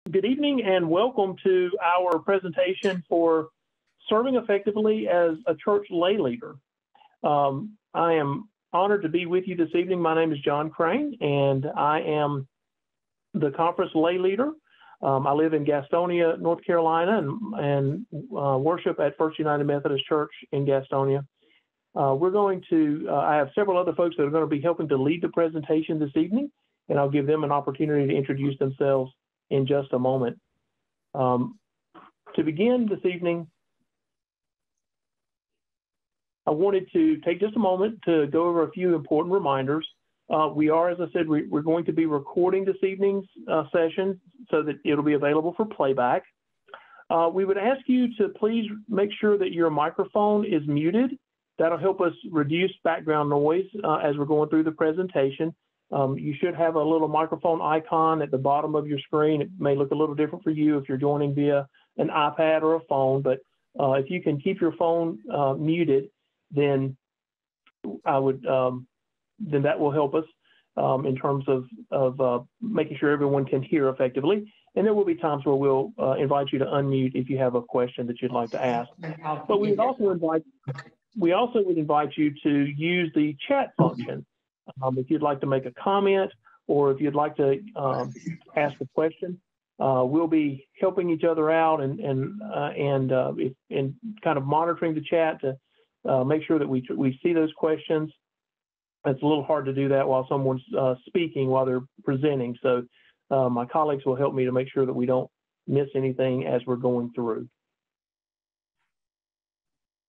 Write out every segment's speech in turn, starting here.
Good evening and welcome to our presentation for serving effectively as a church lay leader. I am honored to be with you this evening. My name is John Crane and I am the conference lay leader. I live in Gastonia, North Carolina and worship at First United Methodist Church in Gastonia. I have several other folks that are going to be helping to lead the presentation this evening, and I'll give them an opportunity to introduce themselves in just a moment. To begin this evening, I wanted to take just a moment to go over a few important reminders. We are, as I said, we're going to be recording this evening's session so that it'll be available for playback. We would ask you to please make sure that your microphone is muted. That'll help us reduce background noise as we're going through the presentation. You should have a little microphone icon at the bottom of your screen. It may look a little different for you if you're joining via an iPad or a phone, but if you can keep your phone muted, then then that will help us in terms of making sure everyone can hear effectively. And there will be times where we'll invite you to unmute if you have a question that you'd like to ask. But we also would invite you to use the chat function. If you'd like to make a comment or if you'd like to ask a question, we'll be helping each other out and kind of monitoring the chat to make sure that we see those questions. It's a little hard to do that while someone's speaking, while they're presenting. So my colleagues will help me to make sure that we don't miss anything as we're going through.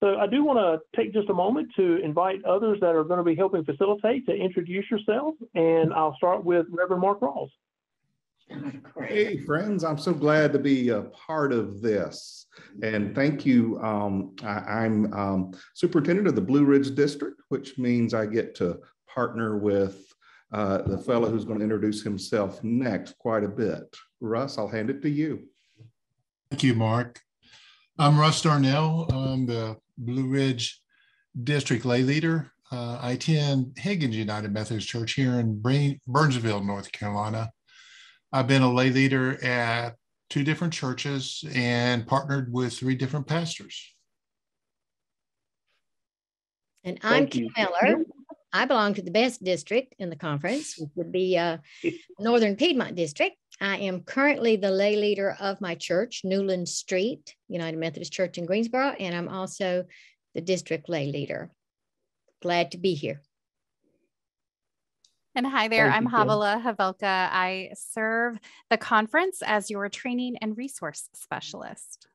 So I do want to take just a moment to invite others that are going to be helping facilitate to introduce yourselves. And I'll start with Reverend Mark Rawls. Hey, friends, I'm so glad to be a part of this. And thank you. I'm superintendent of the Blue Ridge District, which means I get to partner with the fellow who's going to introduce himself next quite a bit. Russ, I'll hand it to you. Thank you, Mark. I'm Russ Darnell. I'm the Blue Ridge District lay leader. I attend Higgins United Methodist Church here in Burnsville, North Carolina. I've been a lay leader at 2 different churches and partnered with 3 different pastors. And I'm Kim Miller. I belong to the best district in the conference, which would be Northern Piedmont District. I am currently the lay leader of my church, Newland Street, United Methodist Church in Greensboro, and I'm also the district lay leader. Glad to be here. And hi there, I'm Havala Havelka. I serve the conference as your training and resource specialist.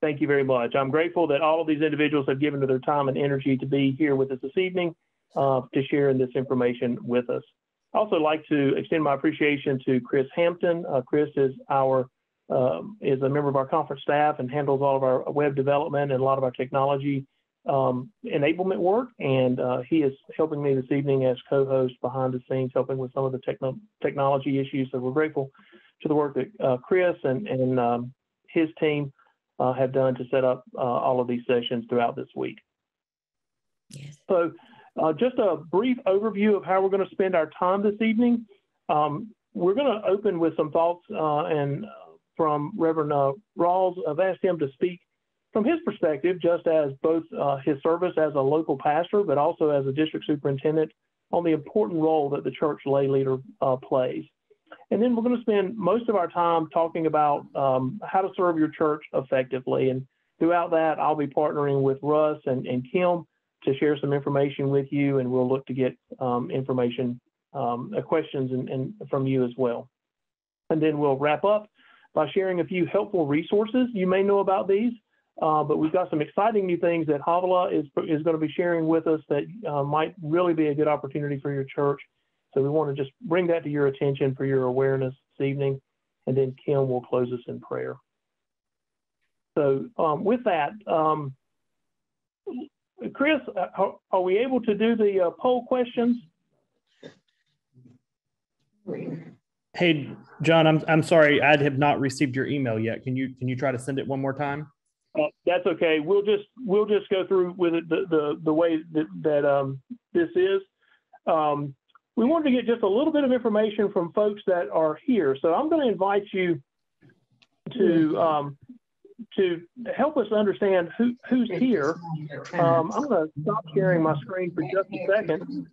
Thank you very much. I'm grateful that all of these individuals have given their time and energy to be here with us this evening to share this information with us. I also like to extend my appreciation to Chris Hampton. Chris is a member of our conference staff and handles all of our web development and a lot of our technology enablement work. And he is helping me this evening as co-host behind the scenes, helping with some of the technology issues. So we're grateful to the work that Chris and his team have done to set up all of these sessions throughout this week. Yes. So just a brief overview of how we're going to spend our time this evening. We're going to open with some thoughts from Reverend Rawls. I've asked him to speak from his perspective, just as both his service as a local pastor, but also as a district superintendent, on the important role that the church lay leader plays. And then we're going to spend most of our time talking about how to serve your church effectively. And throughout that, I'll be partnering with Russ and Kim to share some information with you, and we'll look to get questions from you as well. And then we'll wrap up by sharing a few helpful resources. You may know about these, but we've got some exciting new things that Havala is going to be sharing with us that might really be a good opportunity for your church. So we want to just bring that to your attention for your awareness this evening, and then Kim will close us in prayer. So with that, Chris, are we able to do the poll questions? Hey, John, I'm sorry, I have not received your email yet. Can you try to send it one more time? That's okay. We'll just go through with it the way that this is. we wanted to get just a little bit of information from folks that are here. So I'm going to invite you to help us understand who's here. I'm going to stop sharing my screen for just a second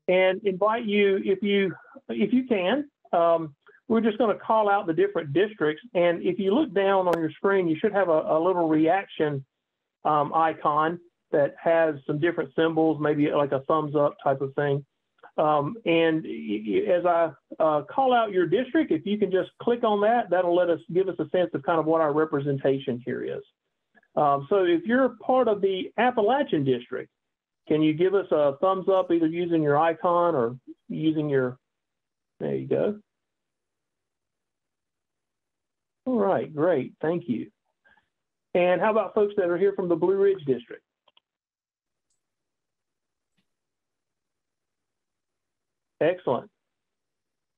and invite you, if you can. We're just going to call out the different districts, and if you look down on your screen, you should have a little reaction icon that has some different symbols, maybe like a thumbs up type of thing. And as I call out your district, if you can just click on that, that'll give us a sense of kind of what our representation here is. So if you're part of the Appalachian district, can you give us a thumbs up, either using your icon or using your, there you go. All right, great, thank you. And how about folks that are here from the Blue Ridge district? Excellent.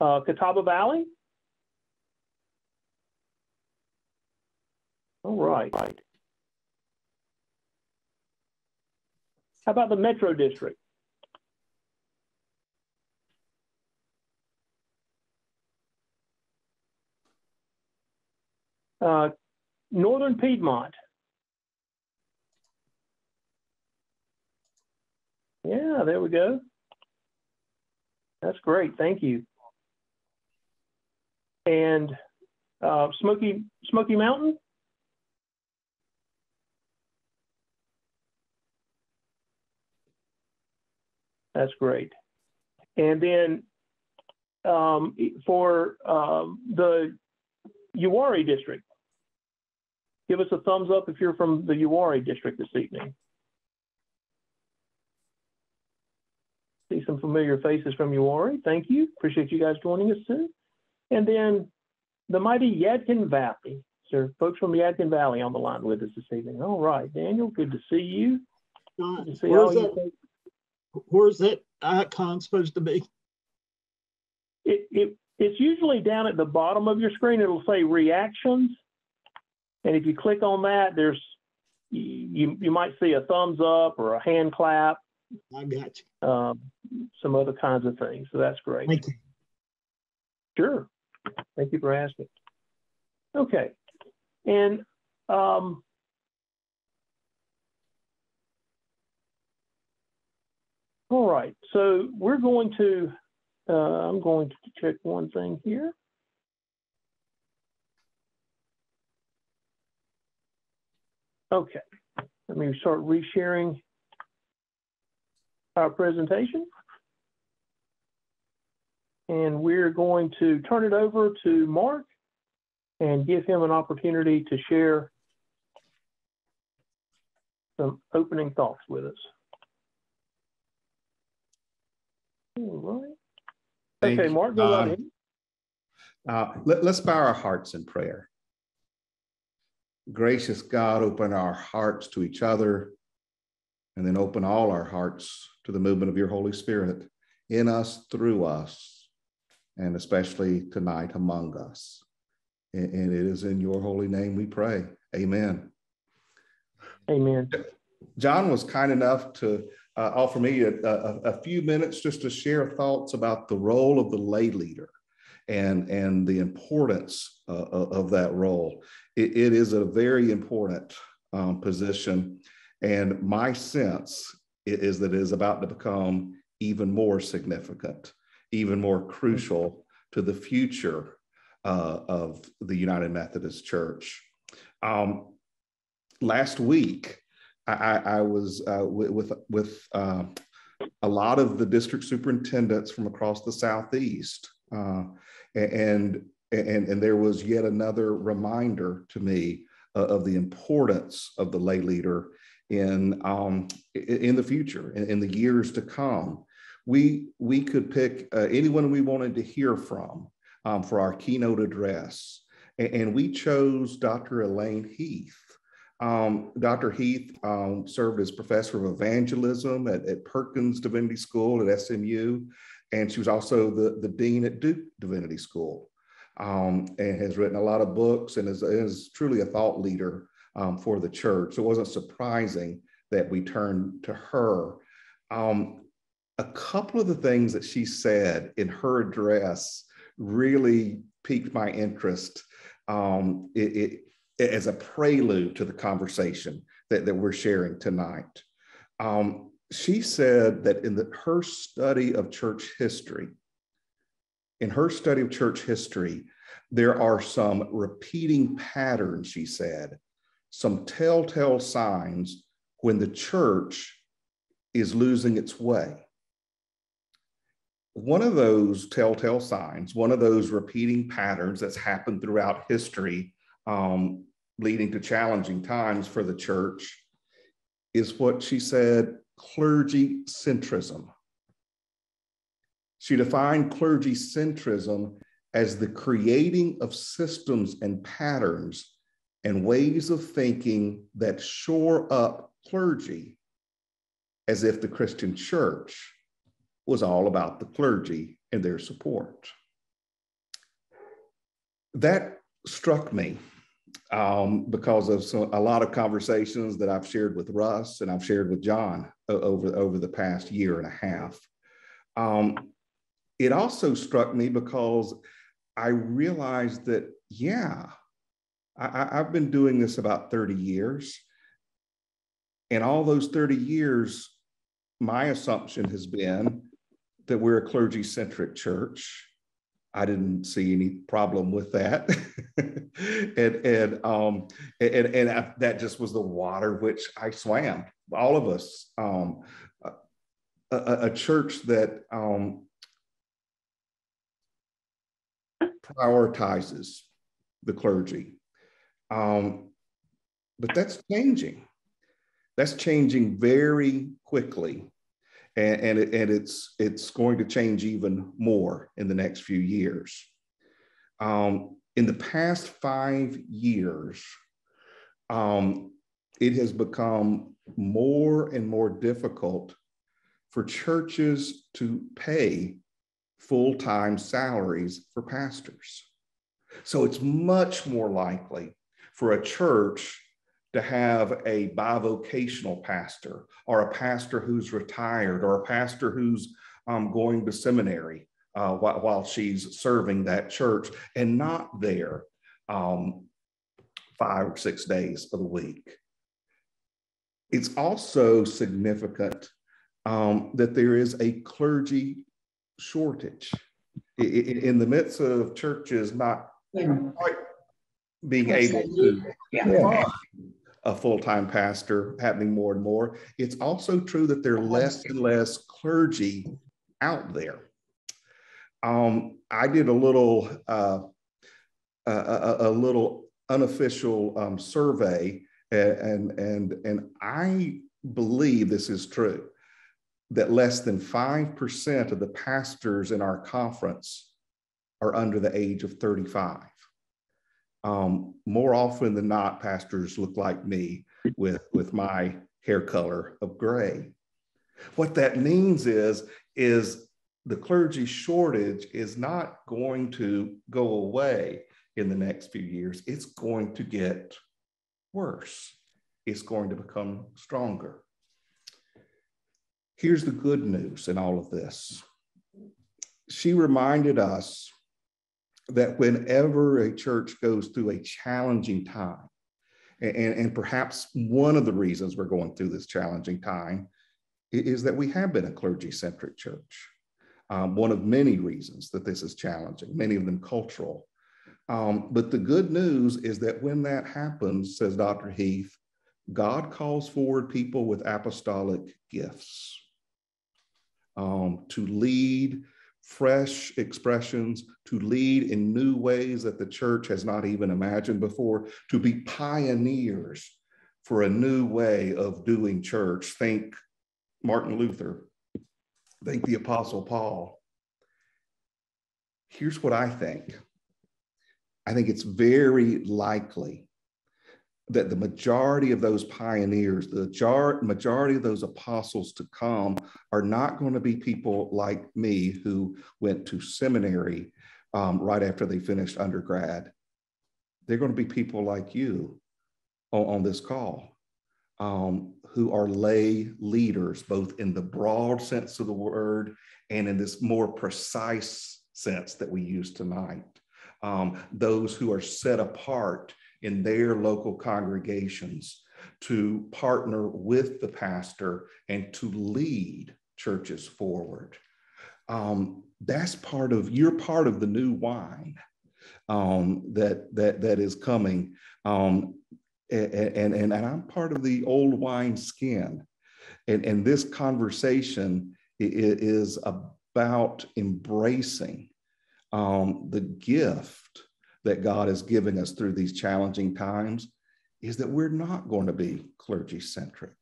Catawba Valley? All right. How about the Metro District? Northern Piedmont. Yeah, there we go. That's great, thank you. And Smoky Mountain? That's great. And then for the Uwharrie district, give us a thumbs up if you're from the Uwharrie district this evening. See some familiar faces from Uwharrie. Thank you. Appreciate you guys joining us too. And then the mighty Yadkin Valley. So folks from Yadkin Valley on the line with us this evening. All right, Daniel, good to see you. Good to see where's that icon supposed to be? It's usually down at the bottom of your screen. It'll say reactions. And if you click on that, there's you might see a thumbs up or a hand clap. I got you. Some other kinds of things. So that's great. Thank you. Sure. Thank you for asking. Okay. And all right. So we're going to, I'm going to check one thing here. Okay. Let me start resharing our presentation. And we're going to turn it over to Mark and give him an opportunity to share some opening thoughts with us. All right. Okay, Mark, go right ahead. Let's bow our hearts in prayer. Gracious God, open our hearts to each other, and then open all our hearts to the movement of your Holy Spirit in us, through us, and especially tonight among us. And it is in your holy name we pray. Amen. Amen. John was kind enough to offer me a few minutes just to share thoughts about the role of the lay leader and the importance of that role. It is a very important position, and my sense is that it is about to become even more significant, even more crucial to the future of the United Methodist Church. Last week, I was with a lot of the district superintendents from across the Southeast, and there was yet another reminder to me of the importance of the lay leader in the future, in the years to come. We could pick anyone we wanted to hear from for our keynote address, and we chose Dr. Elaine Heath. Dr. Heath served as professor of evangelism at Perkins Divinity School at SMU, and she was also the dean at Duke Divinity School, and has written a lot of books and is truly a thought leader for the church. So it wasn't surprising that we turned to her. a couple of the things that she said in her address really piqued my interest as a prelude to the conversation that we're sharing tonight. She said that in her study of church history, there are some repeating patterns, she said, some telltale signs when the church is losing its way. One of those telltale signs, one of those repeating patterns that's happened throughout history, leading to challenging times for the church, is what she said, clergy centrism. She defined clergy centrism as the creating of systems and patterns and ways of thinking that shore up clergy, as if the Christian church was all about the clergy and their support. That struck me because of a lot of conversations that I've shared with Russ and I've shared with John over the past year and a half. It also struck me because I realized that, yeah, I've been doing this about 30 years. And all those 30 years, my assumption has been that we're a clergy-centric church. I didn't see any problem with that. and that just was the water which I swam, all of us. A church that prioritizes the clergy. But that's changing. That's changing very quickly. And it's going to change even more in the next few years. In the past 5 years, it has become more and more difficult for churches to pay full-time salaries for pastors. So it's much more likely for a church to have a bivocational pastor, or a pastor who's retired, or a pastor who's going to seminary while she's serving that church and not there 5 or 6 days of the week. It's also significant that there is a clergy shortage in the midst of churches not quite being able to find a full-time pastor happening more and more. It's also true that there are less and less clergy out there. I did a little unofficial survey, and I believe this is true, that less than 5% of the pastors in our conference are under the age of 35. More often than not, pastors look like me with my hair color of gray. What that means is the clergy shortage is not going to go away in the next few years. It's going to get worse. It's going to become stronger. Here's the good news in all of this. She reminded us that whenever a church goes through a challenging time, and perhaps one of the reasons we're going through this challenging time is that we have been a clergy-centric church. One of many reasons that this is challenging, many of them cultural. But the good news is that when that happens, says Dr. Heath, God calls forward people with apostolic gifts to lead fresh expressions, to lead in new ways that the church has not even imagined before, to be pioneers for a new way of doing church. Think Martin Luther, think the Apostle Paul. Here's what I think. I think it's very likely that the majority of those pioneers, the majority of those apostles to come are not going to be people like me who went to seminary right after they finished undergrad. They're going to be people like you on this call who are lay leaders, both in the broad sense of the word and in this more precise sense that we use tonight. Those who are set apart in their local congregations to partner with the pastor and to lead churches forward. You're part of the new wine that is coming. And I'm part of the old wine skin. And this conversation is about embracing the gift that God is giving us through these challenging times, is that we're not going to be clergy centric.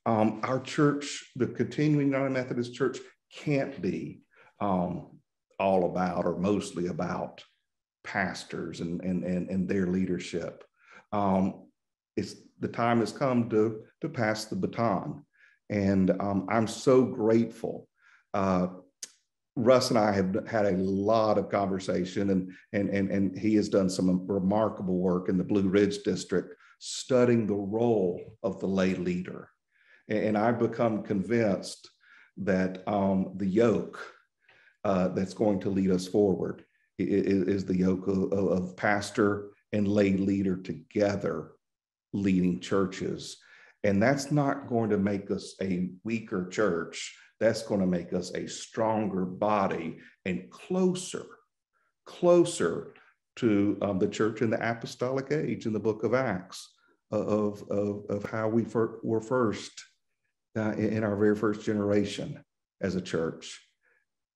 Our church, the Continuing United Methodist Church, can't be all about or mostly about pastors and their leadership. The time has come to pass the baton. And I'm so grateful. Russ and I have had a lot of conversation, and he has done some remarkable work in the Blue Ridge District, studying the role of the lay leader. And I've become convinced that the yoke that's going to lead us forward is the yoke of pastor and lay leader together leading churches. And that's not going to make us a weaker church. That's going to make us a stronger body and closer to the church in the apostolic age in the book of Acts of how we were first in our very first generation as a church.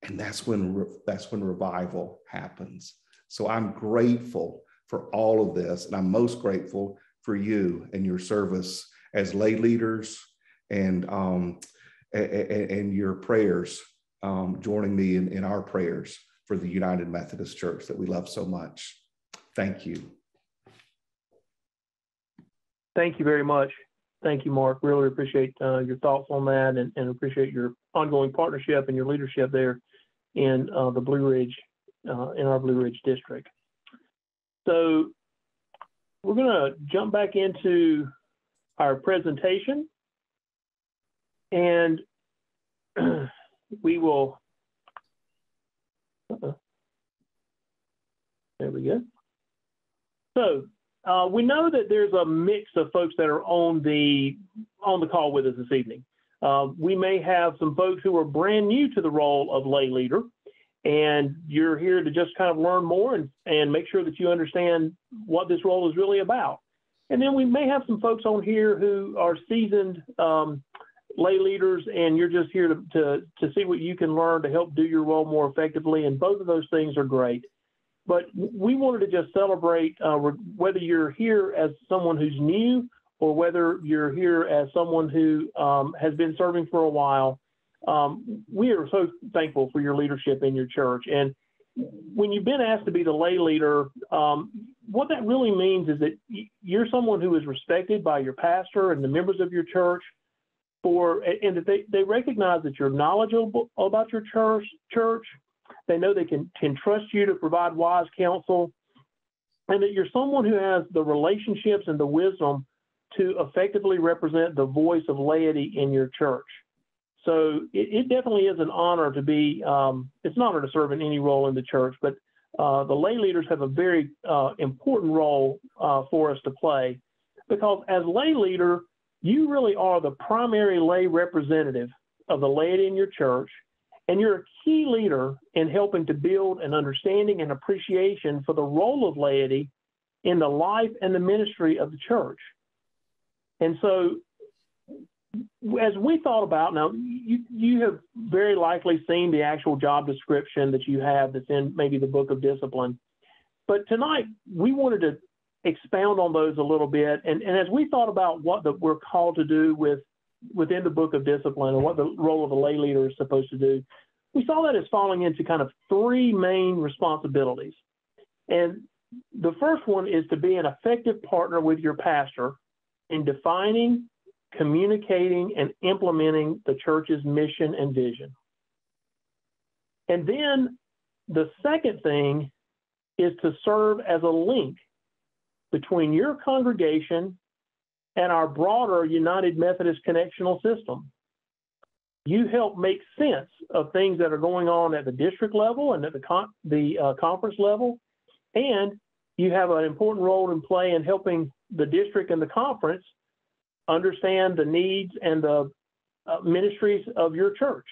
And that's when revival happens. So I'm grateful for all of this, and I'm most grateful for you and your service as lay leaders and your prayers, joining me in our prayers for the United Methodist Church that we love so much. Thank you. Thank you very much. Thank you, Mark. Really appreciate your thoughts on that, and appreciate your ongoing partnership and your leadership there in the Blue Ridge, in our Blue Ridge district. So we're going to jump back into our presentation, and we will, there we go. So we know that there's a mix of folks that are on the call with us this evening. We may have some folks who are brand new to the role of lay leader, and you're here to just kind of learn more and make sure that you understand what this role is really about. And then we may have some folks on here who are seasoned lay leaders, and you're just here to see what you can learn to help do your role more effectively. And both of those things are great. But we wanted to just celebrate whether you're here as someone who's new or whether you're here as someone who has been serving for a while. We are so thankful for your leadership in your church. And when you've been asked to be the lay leader, what that really means is that you're someone who is respected by your pastor and the members of your church, and that they recognize that you're knowledgeable about your church. They know they can trust you to provide wise counsel, and that you're someone who has the relationships and the wisdom to effectively represent the voice of laity in your church. So it definitely is an honor to be, it's an honor to serve in any role in the church, but the lay leaders have a very important role for us to play, because as lay leader, you really are the primary lay representative of the laity in your church, and you're a key leader in helping to build an understanding and appreciation for the role of laity in the life and the ministry of the church. And so as we thought about, now you have very likely seen the actual job description that you have that's in maybe the Book of Discipline, but tonight we wanted to expound on those a little bit. And as we thought about what we're called to do within the Book of Discipline and what the role of a lay leader is supposed to do, we saw that as falling into kind of three main responsibilities. And the first one is to be an effective partner with your pastor in defining, communicating, and implementing the church's mission and vision. And then the second thing is to serve as a link between your congregation and our broader United Methodist connectional system. You help make sense of things that are going on at the district level and at the conference level, and you have an important role to play in helping the district and the conference understand the needs and the ministries of your church.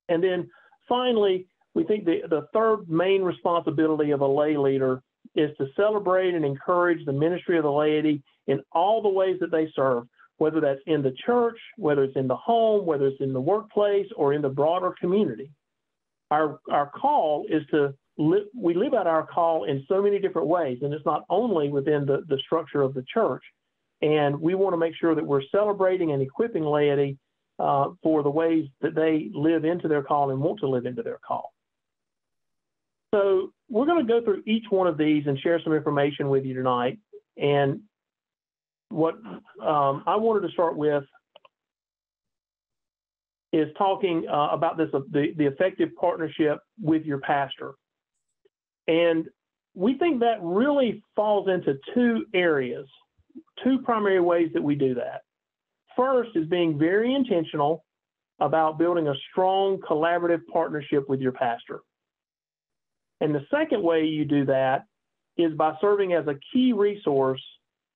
And then finally, we think the third main responsibility of a lay leader is to celebrate and encourage the ministry of the laity in all the ways that they serve, whether that's in the church, whether it's in the home, whether it's in the workplace, or in the broader community. Our call is to we live out our call in so many different ways, and it's not only within the structure of the church. And we want to make sure that we're celebrating and equipping laity for the ways that they live into their call and want to live into their call. So we're going to go through each one of these and share some information with you tonight. And what I wanted to start with is talking about this, the effective partnership with your pastor. And we think that really falls into two areas, two primary ways that we do that. First is being very intentional about building a strong collaborative partnership with your pastor. And the second way you do that is by serving as a key resource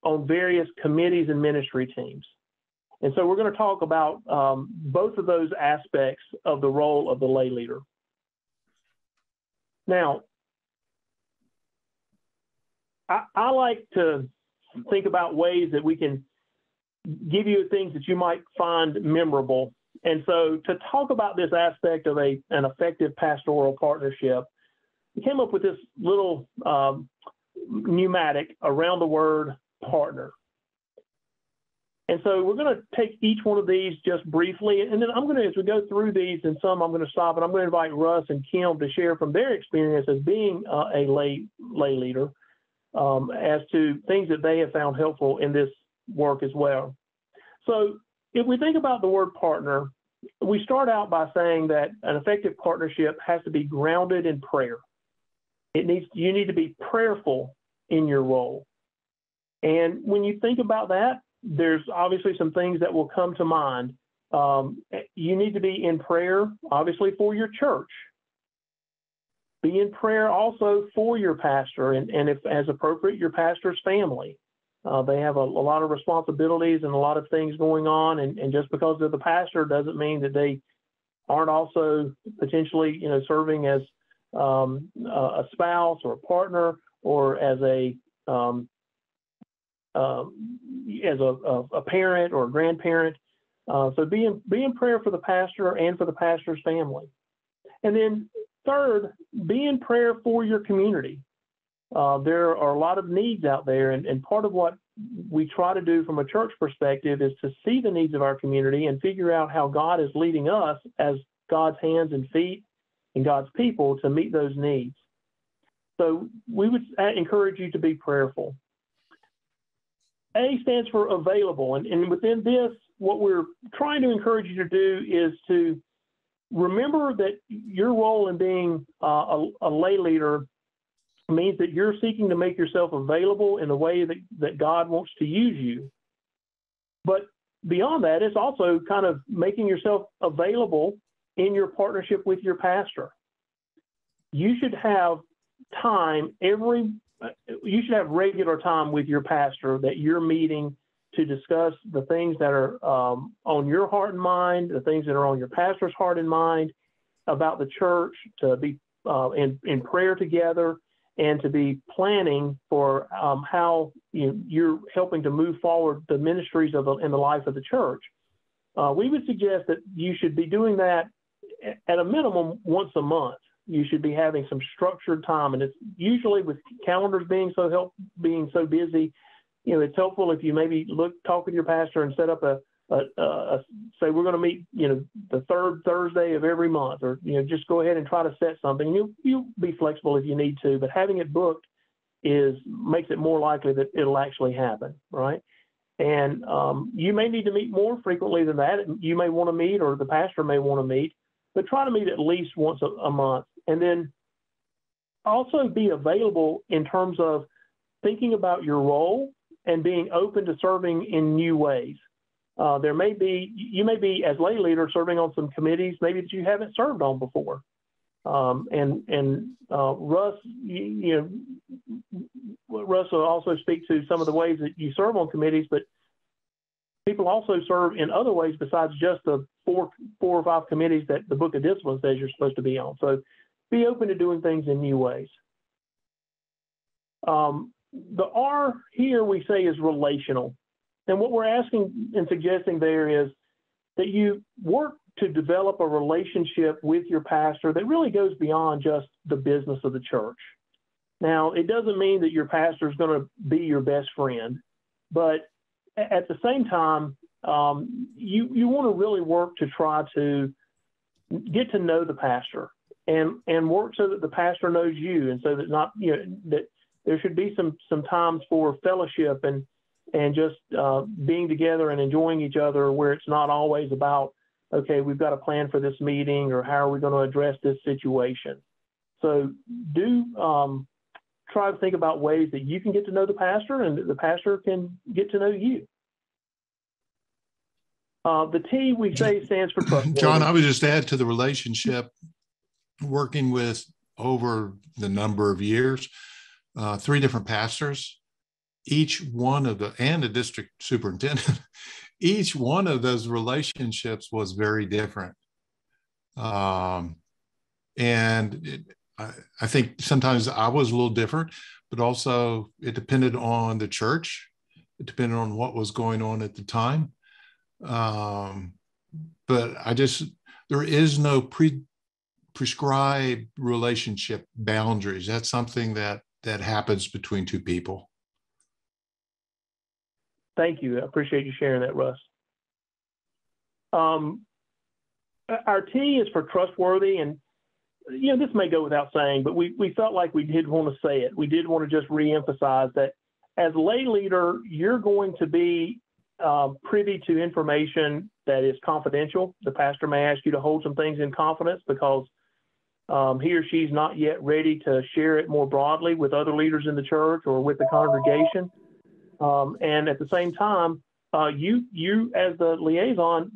on various committees and ministry teams. And so we're going to talk about both of those aspects of the role of the lay leader. Now, I like to think about ways that we can give you things that you might find memorable. And so to talk about this aspect of an effective pastoral partnership, we came up with this little pneumatic around the word partner. And so we're going to take each one of these just briefly, and then I'm going to, as we go through these, and some I'm going to stop, and I'm going to invite Russ and Kim to share from their experience as being a lay leader as to things that they have found helpful in this work as well. So if we think about the word partner, we start out by saying that an effective partnership has to be grounded in prayer. You need to be prayerful in your role. And when you think about that, there's obviously some things that will come to mind. You need to be in prayer, obviously, for your church. Be in prayer also for your pastor, and if as appropriate, your pastor's family. They have a lot of responsibilities and a lot of things going on, and just because they're the pastor doesn't mean that they aren't also potentially, serving as a spouse or a partner or as a parent or a grandparent. So be in prayer for the pastor and for the pastor's family. And then third, be in prayer for your community. There are a lot of needs out there, and part of what we try to do from a church perspective is to see the needs of our community and figure out how God is leading us as God's hands and feet and God's people to meet those needs. So we would encourage you to be prayerful. A stands for available, and within this, what we're trying to encourage you to do is to remember that your role in being a lay leader means that you're seeking to make yourself available in the way that God wants to use you. But beyond that, it's also kind of making yourself available in your partnership with your pastor. You should have regular time with your pastor that you're meeting to discuss the things that are on your heart and mind, the things that are on your pastor's heart and mind about the church, to be in prayer together, and to be planning for how you're helping to move forward the ministries in the life of the church. We would suggest that you should be doing that at a minimum once a month. You should be having some structured time, and it's usually with calendars being so busy. It's helpful if you maybe talk with your pastor and set up say we're going to meet, the third Thursday of every month, or just go ahead and try to set something. You'll be flexible if you need to, but having it booked makes it more likely that it'll actually happen, right? And you may need to meet more frequently than that. You may want to meet, or the pastor may want to meet, but try to meet at least once a month. And then also be available in terms of thinking about your role and being open to serving in new ways. You may be as lay leader serving on some committees maybe that you haven't served on before. Russ, Russ will also speak to some of the ways that you serve on committees, but people also serve in other ways besides just the four or five committees that the Book of Discipline says you're supposed to be on. So be open to doing things in new ways. The R here we say is relational. And what we're asking and suggesting there is that you work to develop a relationship with your pastor that really goes beyond just the business of the church. Now, it doesn't mean that your pastor is going to be your best friend, but at the same time, you want to really work to try to get to know the pastor and work so that the pastor knows you, and so that that there should be some times for fellowship and just being together and enjoying each other, where it's not always about, okay, we've got a plan for this meeting or how are we going to address this situation. So do try to think about ways that you can get to know the pastor and the pastor can get to know you. The T we say stands for trustworthy. John, I would just add to the relationship, working with over the number of years, 3 different pastors, each one of and the district superintendent, each one of those relationships was very different. And I think sometimes I was a little different, but also it depended on the church. It depended on what was going on at the time. But there is no prescribed relationship boundaries. That's something that happens between 2 people. Thank you. I appreciate you sharing that, Russ. Our T is for trustworthy, and this may go without saying, but we felt like we did want to say it. We did want to just reemphasize that as lay leader, you're going to be privy to information that is confidential. The pastor may ask you to hold some things in confidence because he or she's not yet ready to share it more broadly with other leaders in the church or with the congregation. And at the same time, you as the liaison,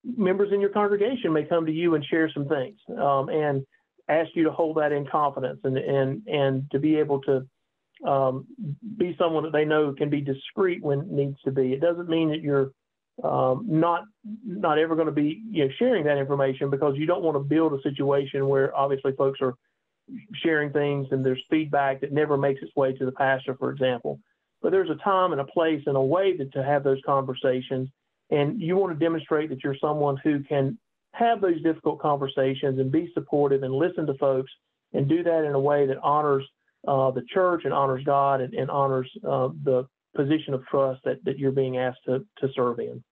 members in your congregation may come to you and share some things and ask you to hold that in confidence and to be able to be someone that they know can be discreet when it needs to be. It doesn't mean that you're not ever going to be sharing that information, because you don't want to build a situation where obviously folks are sharing things and there's feedback that never makes its way to the pastor, for example. But there's a time and a place and a way to have those conversations, and you want to demonstrate that you're someone who can have those difficult conversations and be supportive and listen to folks and do that in a way that honors the church and honors God and honors the position of trust that you're being asked to serve in.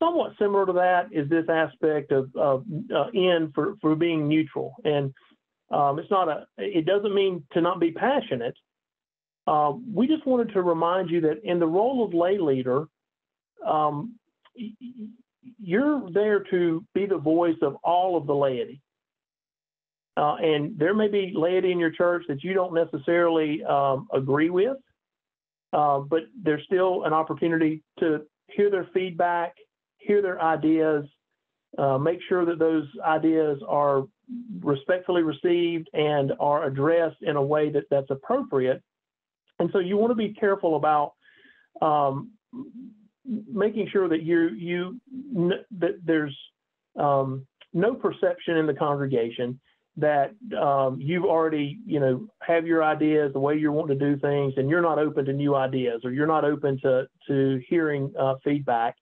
Somewhat similar to that is this aspect of N for being neutral. And it doesn't mean to not be passionate. We just wanted to remind you that in the role of lay leader, you're there to be the voice of all of the laity. And there may be laity in your church that you don't necessarily agree with, but there's still an opportunity to hear their feedback, hear their ideas, make sure that those ideas are respectfully received and are addressed in a way that's appropriate. And so you want to be careful about making sure that that there's no perception in the congregation that you've already, have your ideas, the way you want to do things, and you're not open to new ideas, or you're not open to hearing feedback.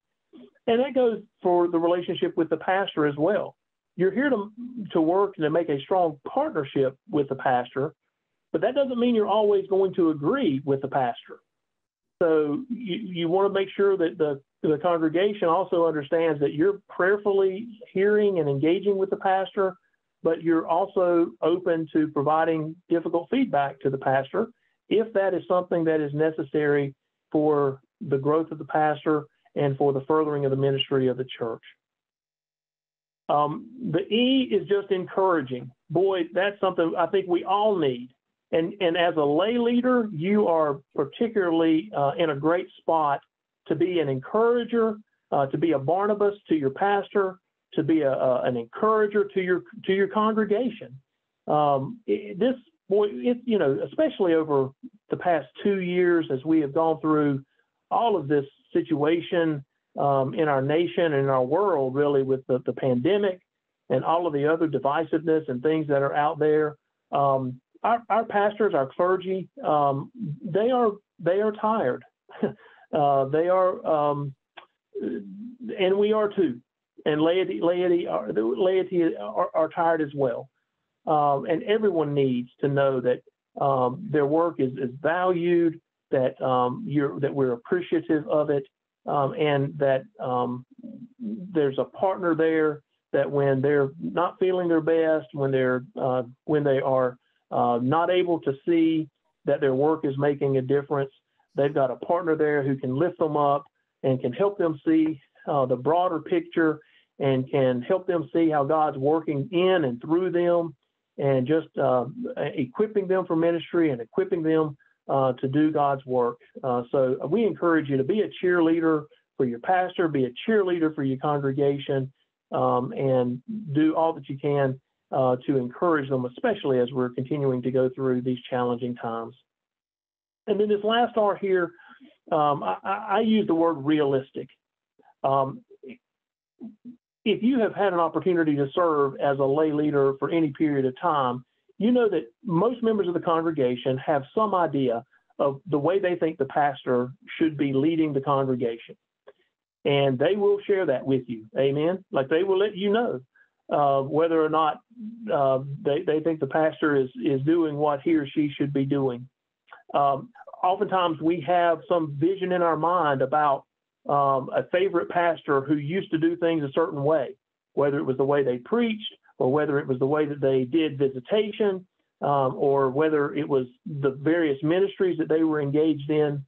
And that goes for the relationship with the pastor as well. You're here to work and to make a strong partnership with the pastor, but that doesn't mean you're always going to agree with the pastor. So you want to make sure that the congregation also understands that you're prayerfully hearing and engaging with the pastor, but you're also open to providing difficult feedback to the pastor if that is something that is necessary for the growth of the pastor and for the furthering of the ministry of the church. The E is just encouraging. Boy, that's something I think we all need. And as a lay leader, you are particularly in a great spot to be an encourager, to be a Barnabas to your pastor, to be an encourager to your congregation. Especially over the past 2 years, as we have gone through all of this situation in our nation and in our world, really, with the pandemic and all of the other divisiveness and things that are out there. Our pastors, our clergy, they are tired. They are, and we are too. And laity are tired as well. And everyone needs to know that their work is valued, that that we're appreciative of it, and that there's a partner there. That when they're not feeling their best, when they are not able to see that their work is making a difference, they've got a partner there who can lift them up and can help them see the broader picture and can help them see how God's working in and through them, and just equipping them for ministry and equipping them to do God's work. So we encourage you to be a cheerleader for your pastor, be a cheerleader for your congregation, and do all that you can to encourage them, especially as we're continuing to go through these challenging times. And then this last R here, I use the word realistic. If you have had an opportunity to serve as a lay leader for any period of time, you know that most members of the congregation have some idea of the way they think the pastor should be leading the congregation. And they will share that with you. Amen. Like they will let you know whether or not they think the pastor is doing what he or she should be doing. Oftentimes we have some vision in our mind about a favorite pastor who used to do things a certain way, whether it was the way they preached or whether it was the way that they did visitation, or whether it was the various ministries that they were engaged in.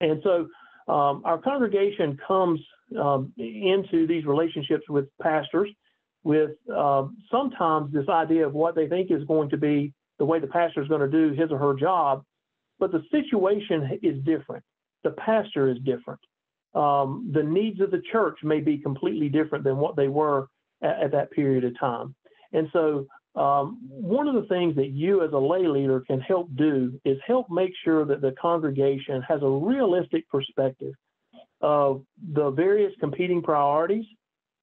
And so our congregation comes into these relationships with pastors with sometimes this idea of what they think is going to be the way the pastor is going to do his or her job, but the situation is different. The pastor is different. The needs of the church may be completely different than what they were at that period of time. And so one of the things that you as a lay leader can help do is help make sure that the congregation has a realistic perspective of the various competing priorities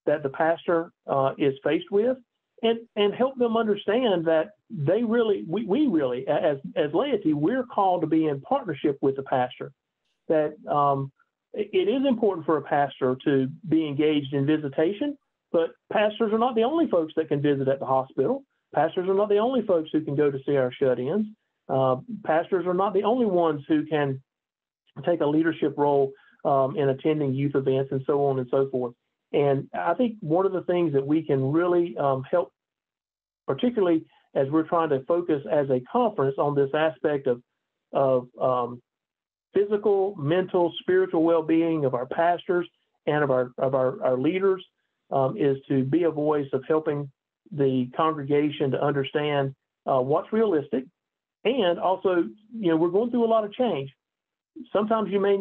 that the pastor is faced with, and help them understand that we really, as laity, we're called to be in partnership with the pastor. That it is important for a pastor to be engaged in visitation, but pastors are not the only folks that can visit at the hospital. Pastors are not the only folks who can go to see our shut-ins. Pastors are not the only ones who can take a leadership role in attending youth events and so on and so forth. And I think one of the things that we can really help, particularly as we're trying to focus as a conference on this aspect of physical, mental, spiritual well-being of our pastors and of our leaders, is to be a voice of helping the congregation to understand what's realistic. And also, we're going through a lot of change. Sometimes you may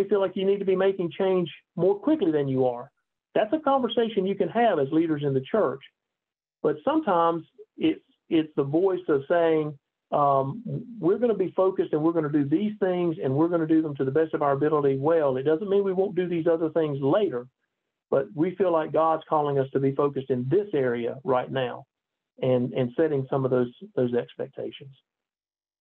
feel like you need to be making change more quickly than you are. That's a conversation you can have as leaders in the church. But sometimes it's the voice of saying, we're going to be focused and we're going to do these things and we're going to do them to the best of our ability well. It doesn't mean we won't do these other things later, but we feel like God's calling us to be focused in this area right now and setting some of those expectations.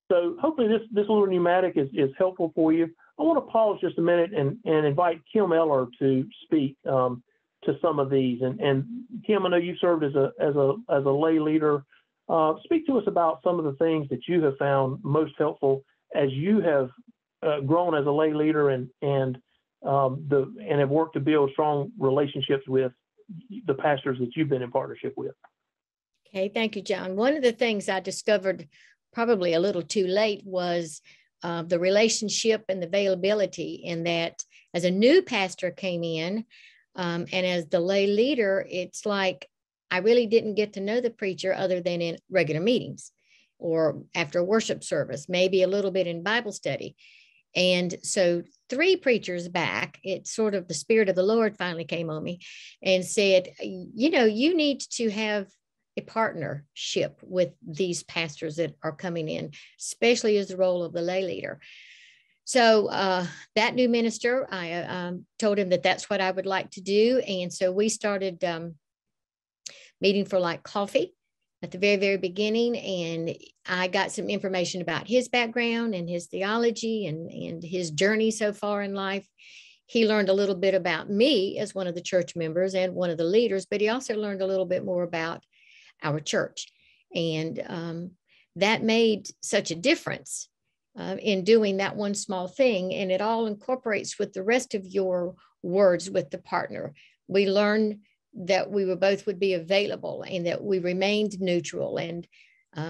So hopefully this little pneumatic is helpful for you. I want to pause just a minute and invite Kim Eller to speak to some of these. And Kim, I know you served as a lay leader. Speak to us about some of the things that you have found most helpful as you have grown as a lay leader and have worked to build strong relationships with the pastors that you've been in partnership with. Okay, thank you, John. One of the things I discovered probably a little too late was the relationship and the availability, in that as a new pastor came in and as the lay leader, it's like I really didn't get to know the preacher other than in regular meetings. or after a worship service, maybe a little bit in Bible study. And so 3 preachers back, it's sort of the Spirit of the Lord finally came on me and said, you know, you need to have a partnership with these pastors that are coming in, especially as the role of the lay leader. So that new minister, I told him that that's what I would like to do. And so we started meeting for like coffee at the very, very beginning. And I got some information about his background and his theology and his journey so far in life. He learned a little bit about me as one of the church members and one of the leaders, but he also learned a little bit more about our church. And that made such a difference in doing that one small thing. And it all incorporates with the rest of your words with the partner. We learned that we would be available and that we remained neutral and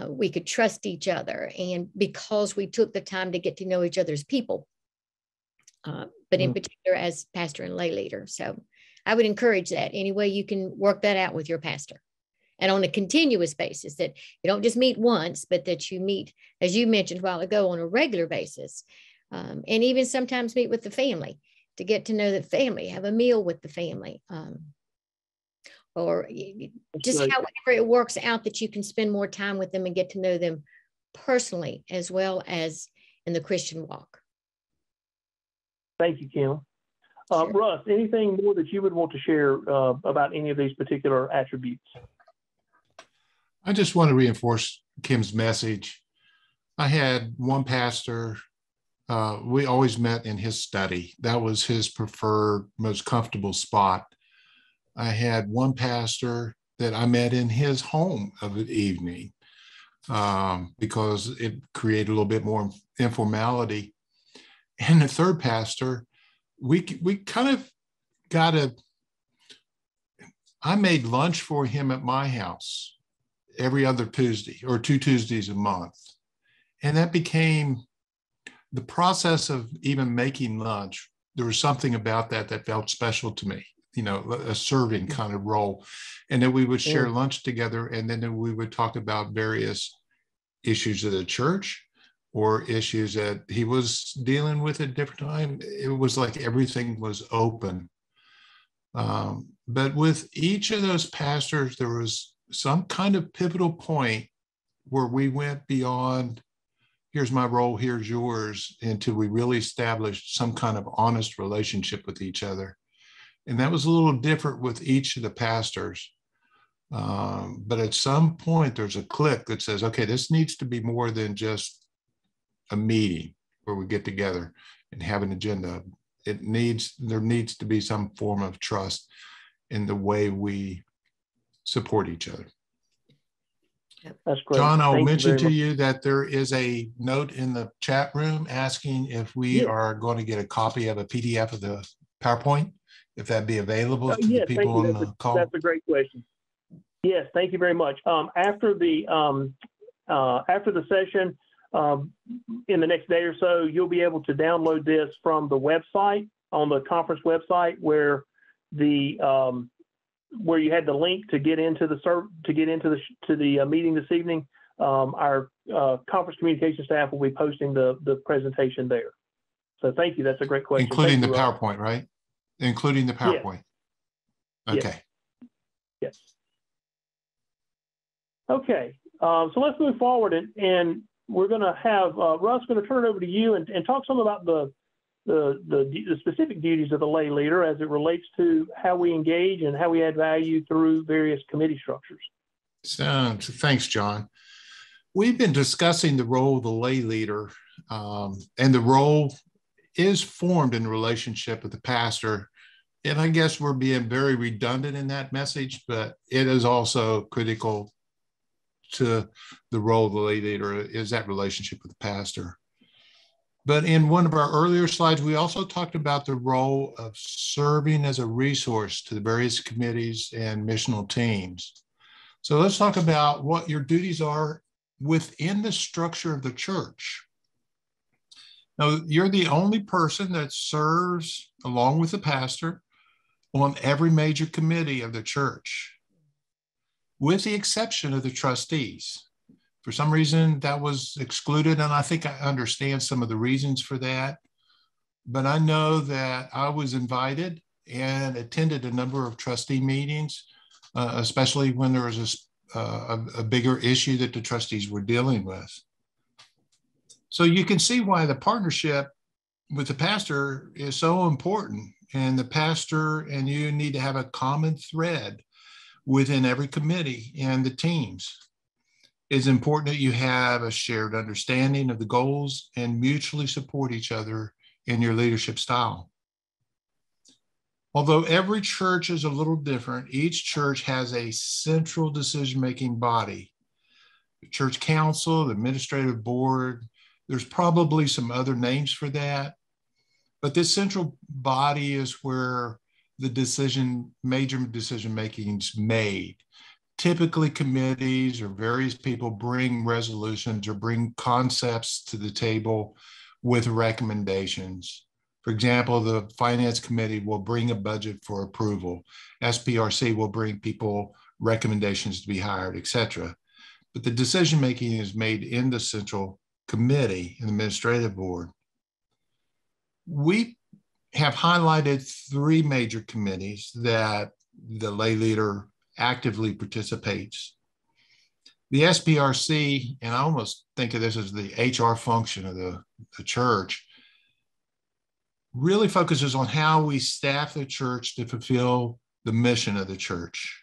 we could trust each other. And because we took the time to get to know each other's people, but in particular as pastor and lay leader. So I would encourage that any way you can work that out with your pastor. And on a continuous basis, that you don't just meet once, but that you meet, as you mentioned a while ago, on a regular basis. And even sometimes meet with the family to get to know the family, have a meal with the family. Or just however it works out that you can spend more time with them and get to know them personally as well as in the Christian walk. Thank you, Kim. Sure. Russ, anything more that you would want to share about any of these particular attributes? I just want to reinforce Kim's message. I had one pastor, we always met in his study. That was his preferred, most comfortable spot. I had one pastor that I met in his home of an evening because it created a little bit more informality. And the third pastor, we kind of I made lunch for him at my house every other Tuesday or 2 Tuesdays a month. And that became the process of even making lunch. There was something about that felt special to me, you know, a serving kind of role. And then we would share lunch together, and then we would talk about various issues of the church or issues that he was dealing with at a different time. It was like everything was open. But with each of those pastors, there was some kind of pivotal point where we went beyond, here's my role, here's yours, until we really established some kind of honest relationship with each other. And that was a little different with each of the pastors. But at some point, there's a click that says, okay, this needs to be more than just a meeting where we get together and have an agenda. There needs to be some form of trust in the way we support each other. That's great. John, I'll mention to you that there is a note in the chat room asking if we are going to get a copy of a PDF of the PowerPoint, if that'd be available to the people on the call. That's a great question. Yes, thank you very much. After the session, in the next day or so, you'll be able to download this from the website, on the conference website, where where you had the link to get into the meeting this evening. Our conference communication staff will be posting the presentation there. So thank you. That's a great question. Including the PowerPoint, right? Including the PowerPoint. Yes. Okay. Yes. Okay. So let's move forward, and we're going to have Russ going to turn it over to you and talk some about the specific duties of the lay leader as it relates to how we engage and how we add value through various committee structures. Thanks, John. We've been discussing the role of the lay leader, and the role is formed in relationship with the pastor. And I guess we're being very redundant in that message, but it is also critical to the role of the lay leader, is that relationship with the pastor. But in one of our earlier slides, we also talked about the role of serving as a resource to the various committees and missional teams. So let's talk about what your duties are within the structure of the church. Now, you're the only person that serves along with the pastor on every major committee of the church, with the exception of the trustees. For some reason, that was excluded, and I think I understand some of the reasons for that. But I know that I was invited and attended a number of trustee meetings, especially when there was a bigger issue that the trustees were dealing with. So you can see why the partnership with the pastor is so important, and the pastor and you need to have a common thread within every committee and the teams. It's important that you have a shared understanding of the goals and mutually support each other in your leadership style. Although every church is a little different, each church has a central decision-making body. The church council, the administrative board, there's probably some other names for that, but this central body is where the major decision-making is made. Typically, committees or various people bring resolutions or bring concepts to the table with recommendations. For example, the finance committee will bring a budget for approval. SPRC will bring people recommendations to be hired, etc. But the decision-making is made in the central committee and administrative board. We have highlighted 3 major committees that the lay leader actively participates. The SPRC, and I almost think of this as the HR function of the church, really focuses on how we staff the church to fulfill the mission of the church.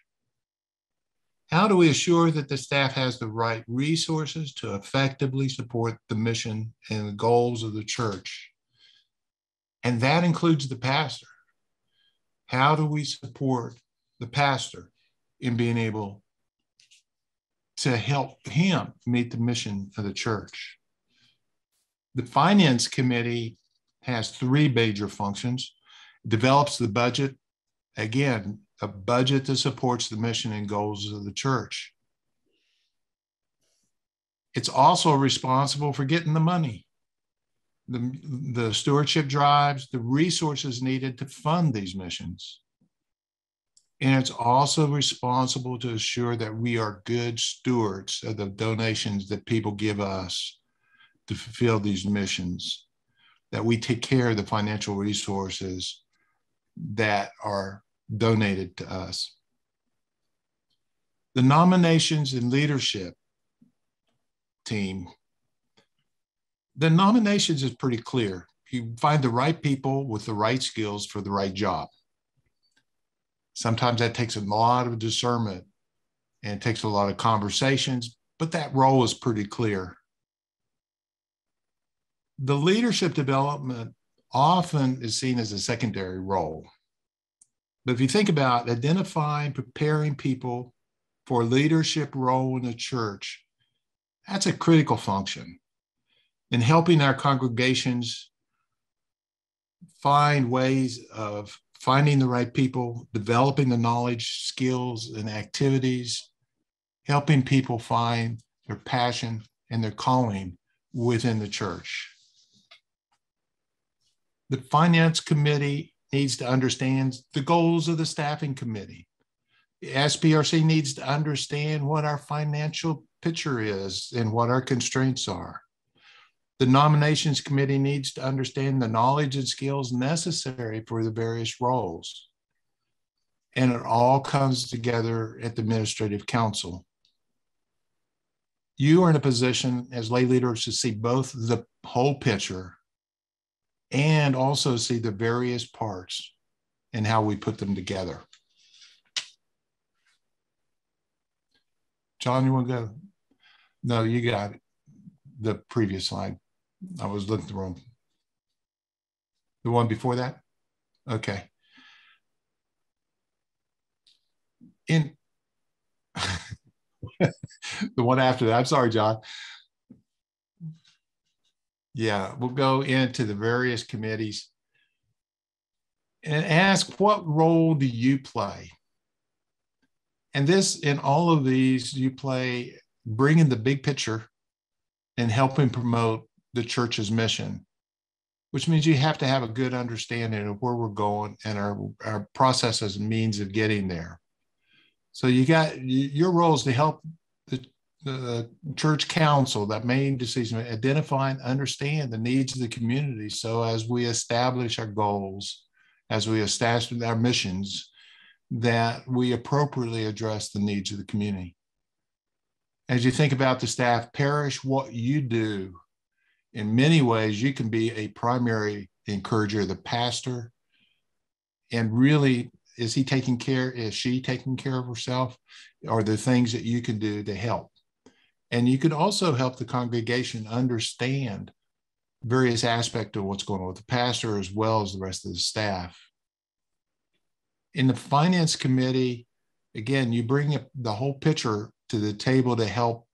How do we assure that the staff has the right resources to effectively support the mission and the goals of the church? And that includes the pastor. How do we support the pastor in being able to help him meet the mission of the church? The finance committee has 3 major functions. It develops the budget, again, a budget that supports the mission and goals of the church. It's also responsible for getting the money, the stewardship drives, the resources needed to fund these missions. And it's also responsible to assure that we are good stewards of the donations that people give us to fulfill these missions, that we take care of the financial resources that are donated to us. The nominations and leadership team, the nominations is pretty clear. You find the right people with the right skills for the right job. Sometimes that takes a lot of discernment and it takes a lot of conversations, but that role is pretty clear. The leadership development often is seen as a secondary role. But if you think about identifying, preparing people for a leadership role in the church, that's a critical function in helping our congregations find ways of finding the right people, developing the knowledge, skills, and activities, helping people find their passion and their calling within the church. The finance committee needs to understand the goals of the staffing committee. The SPRC needs to understand what our financial picture is and what our constraints are. The nominations committee needs to understand the knowledge and skills necessary for the various roles. And it all comes together at the administrative council. You are in a position as lay leaders to see both the whole picture and also see the various parts and how we put them together. John, you want to go? No, you got it. The previous slide. I was looking at the wrong. The one before that? Okay. In the one after that, I'm sorry, John. Yeah, we'll go into the various committees and ask, what role do you play? And this, in all of these, you play bringing the big picture and helping promote the church's mission, which means you have to have a good understanding of where we're going and our processes and means of getting there. So you got your role is to help the church council, that main decision, identify and understand the needs of the community. So as we establish our goals, as we establish our missions, that we appropriately address the needs of the community. As you think about the staff parish, what you do, in many ways, you can be a primary encourager of the pastor. And really, is she taking care of herself? Are there things that you can do to help? And you can also help the congregation understand various aspects of what's going on with the pastor as well as the rest of the staff. In the finance committee, again, you bring up the whole picture to the table to help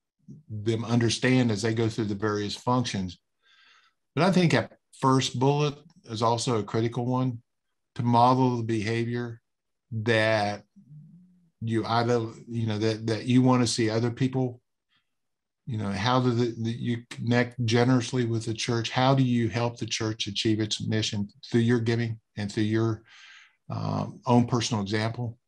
them understand as they go through the various functions. But I think that first bullet is also a critical one, to model the behavior that you that you want to see other people. How do you connect generously with the church? How do you help the church achieve its mission through your giving and through your own personal example?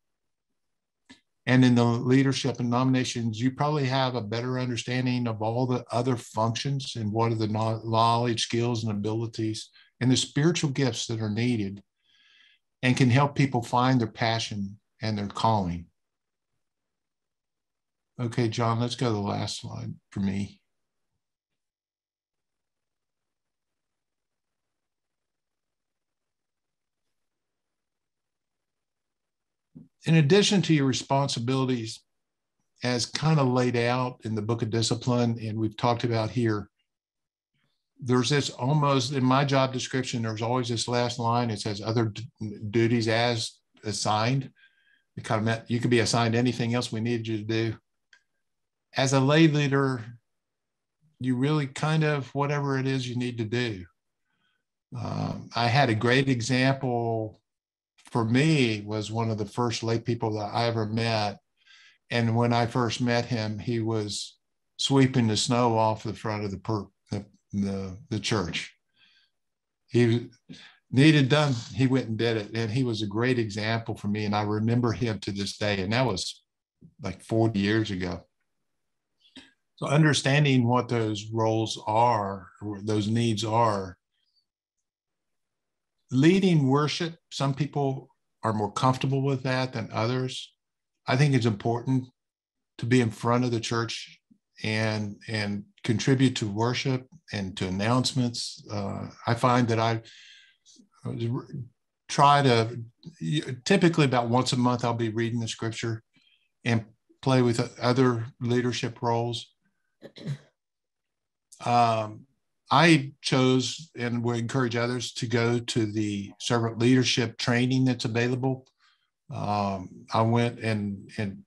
And in the leadership and nominations, you probably have a better understanding of all the other functions and what are the knowledge, skills, and abilities and the spiritual gifts that are needed and can help people find their passion and their calling. Okay, John, let's go to the last slide for me. In addition to your responsibilities as kind of laid out in the Book of Discipline, and we've talked about here, there's this almost, in my job description, there's always this last line. It says other duties as assigned. It kind of meant you could be assigned anything else we needed you to do. As a lay leader, you really kind of, whatever it is you need to do. I had a great example for me, was one of the first lay people that I ever met. And when I first met him, he was sweeping the snow off the front of the church. He needed done, he went and did it. And he was a great example for me. And I remember him to this day. And that was like 40 years ago. So understanding what those roles are, or those needs are. Leading worship, some people are more comfortable with that than others. I think it's important to be in front of the church and contribute to worship and to announcements. I find that I try to, typically about once a month, I'll be reading the scripture and play with other leadership roles. I chose and would encourage others to go to the servant leadership training that's available. I went and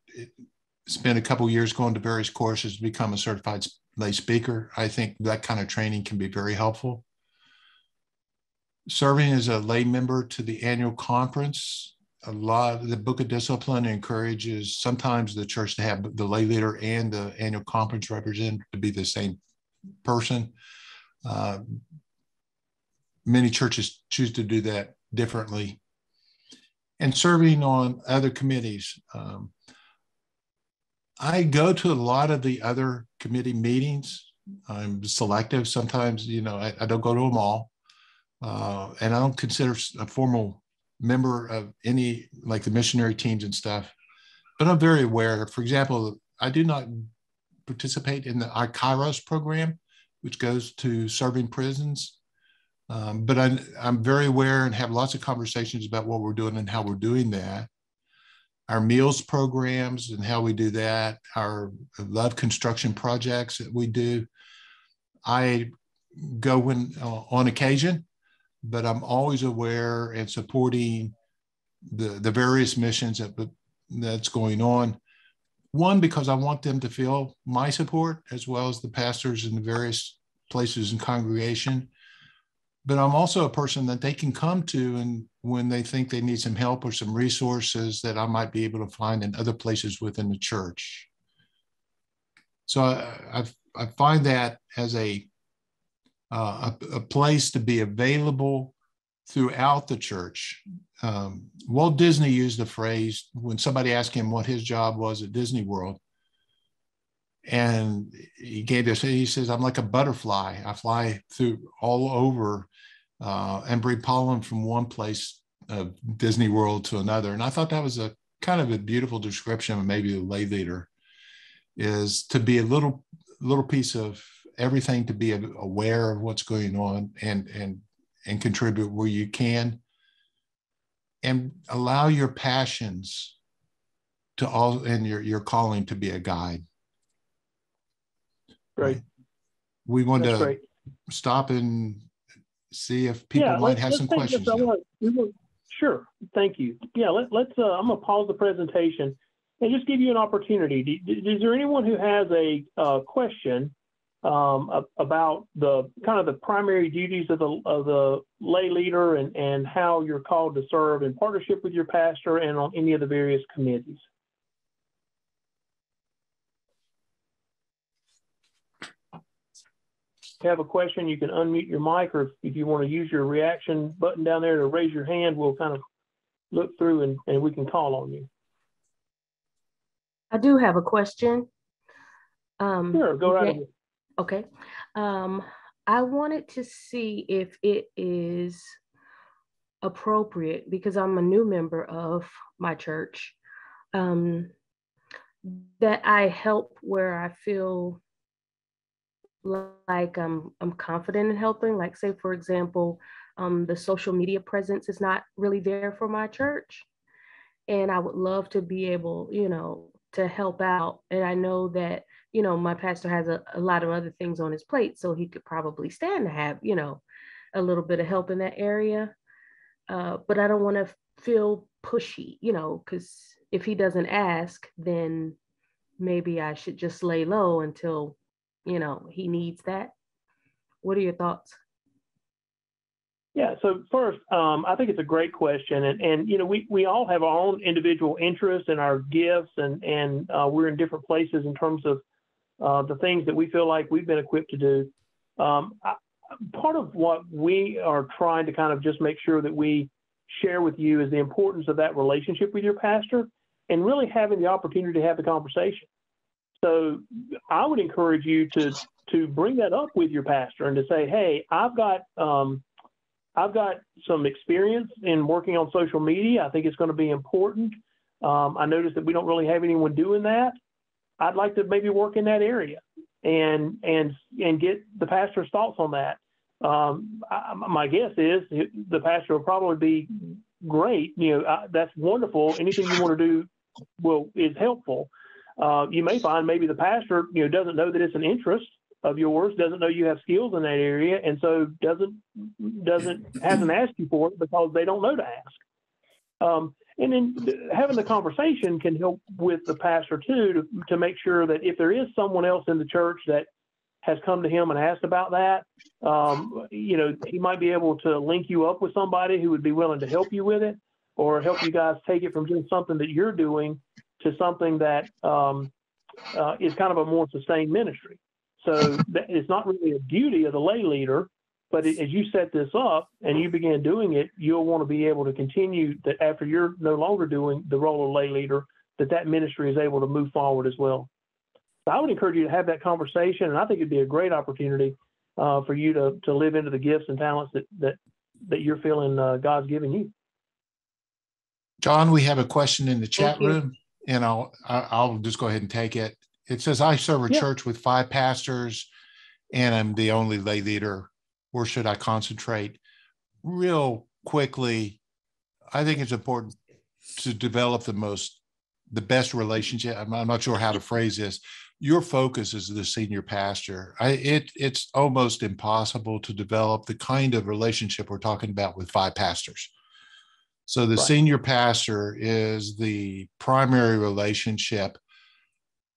spent a couple of years going to various courses to become a certified lay speaker. I think that kind of training can be very helpful. Serving as a lay member to the annual conference, a lot of the Book of Discipline encourages sometimes the church to have the lay leader and the annual conference representative to be the same person. Many churches choose to do that differently. And serving on other committees. I go to a lot of the other committee meetings. I'm selective. Sometimes, I don't go to them all. And I don't consider a formal member of any, like the missionary teams and stuff, but I'm very aware. For example, I do not participate in the Kairos program, which goes to serving prisons. But I'm very aware and have lots of conversations about what we're doing and how we're doing that. Our meals programs and how we do that, our love construction projects that we do. I go when on occasion, but I'm always aware and supporting the various missions that's going on. One, because I want them to feel my support as well as the pastors in the various places in congregation. But I'm also a person that they can come to and when they think they need some help or some resources that I might be able to find in other places within the church. So I find that as a place to be available throughout the church. Walt Disney used the phrase when somebody asked him what his job was at Disney World. And he gave this, he says, I'm like a butterfly. I fly through all over and bring pollen from one place of Disney World to another. And I thought that was a kind of a beautiful description of maybe a lay leader, is to be a little piece of everything, to be aware of what's going on and contribute where you can, and allow your passions to all, and your calling to be a guide. Great. We want to stop and see if people might have some questions. Sure. Thank you. Yeah, let's. I'm gonna pause the presentation and just give you an opportunity. Is there anyone who has a question about the kind of the primary duties of the lay leader and how you're called to serve in partnership with your pastor and on any of the various committees? If you have a question, you can unmute your mic, or if you want to use your reaction button down there to raise your hand, we'll kind of look through and we can call on you. I do have a question. Sure, go right ahead. Okay. I wanted to see if it is appropriate, because I'm a new member of my church, that I help where I feel like I'm confident in helping. Like, say, for example, the social media presence is not really there for my church. And I would love to be able, to help out. And I know that, my pastor has a lot of other things on his plate, so he could probably stand to have, a little bit of help in that area. But I don't want to feel pushy, because if he doesn't ask, then maybe I should just lay low until he needs that. What are your thoughts? Yeah, so first, I think it's a great question. And we all have our own individual interests and our gifts, and we're in different places in terms of the things that we feel like we've been equipped to do. Part of what we are trying to kind of just make sure that we share with you is the importance of that relationship with your pastor and really having the opportunity to have the conversation. So I would encourage you to bring that up with your pastor and to say, hey, I've got some experience in working on social media. I think it's going to be important. I noticed that we don't really have anyone doing that. I'd like to maybe work in that area and get the pastor's thoughts on that. My guess is the pastor will probably be great. That's wonderful. Anything you want to do is helpful. You may find maybe the pastor, doesn't know that it's an interest of yours, doesn't know you have skills in that area, and so hasn't asked you for it because they don't know to ask. And then having the conversation can help with the pastor too, to make sure that if there is someone else in the church that has come to him and asked about that, he might be able to link you up with somebody who would be willing to help you with it, or help you guys take it from just something that you're doing to something that is kind of a more sustained ministry. So it's not really a duty of the lay leader, but as you set this up and you begin doing it, you'll want to be able to continue that after you're no longer doing the role of lay leader, that ministry is able to move forward as well. So I would encourage you to have that conversation, and I think it'd be a great opportunity for you to live into the gifts and talents that you're feeling God's given you. John, we have a question in the chat room, and I'll just go ahead and take it. It says, I serve a church with 5 pastors, and I'm the only lay leader. Where should I concentrate? Real quickly, I think it's important to develop the best relationship. I'm not sure how to phrase this. Your focus is the senior pastor. It's almost impossible to develop the kind of relationship we're talking about with 5 pastors. So the senior pastor is the primary relationship,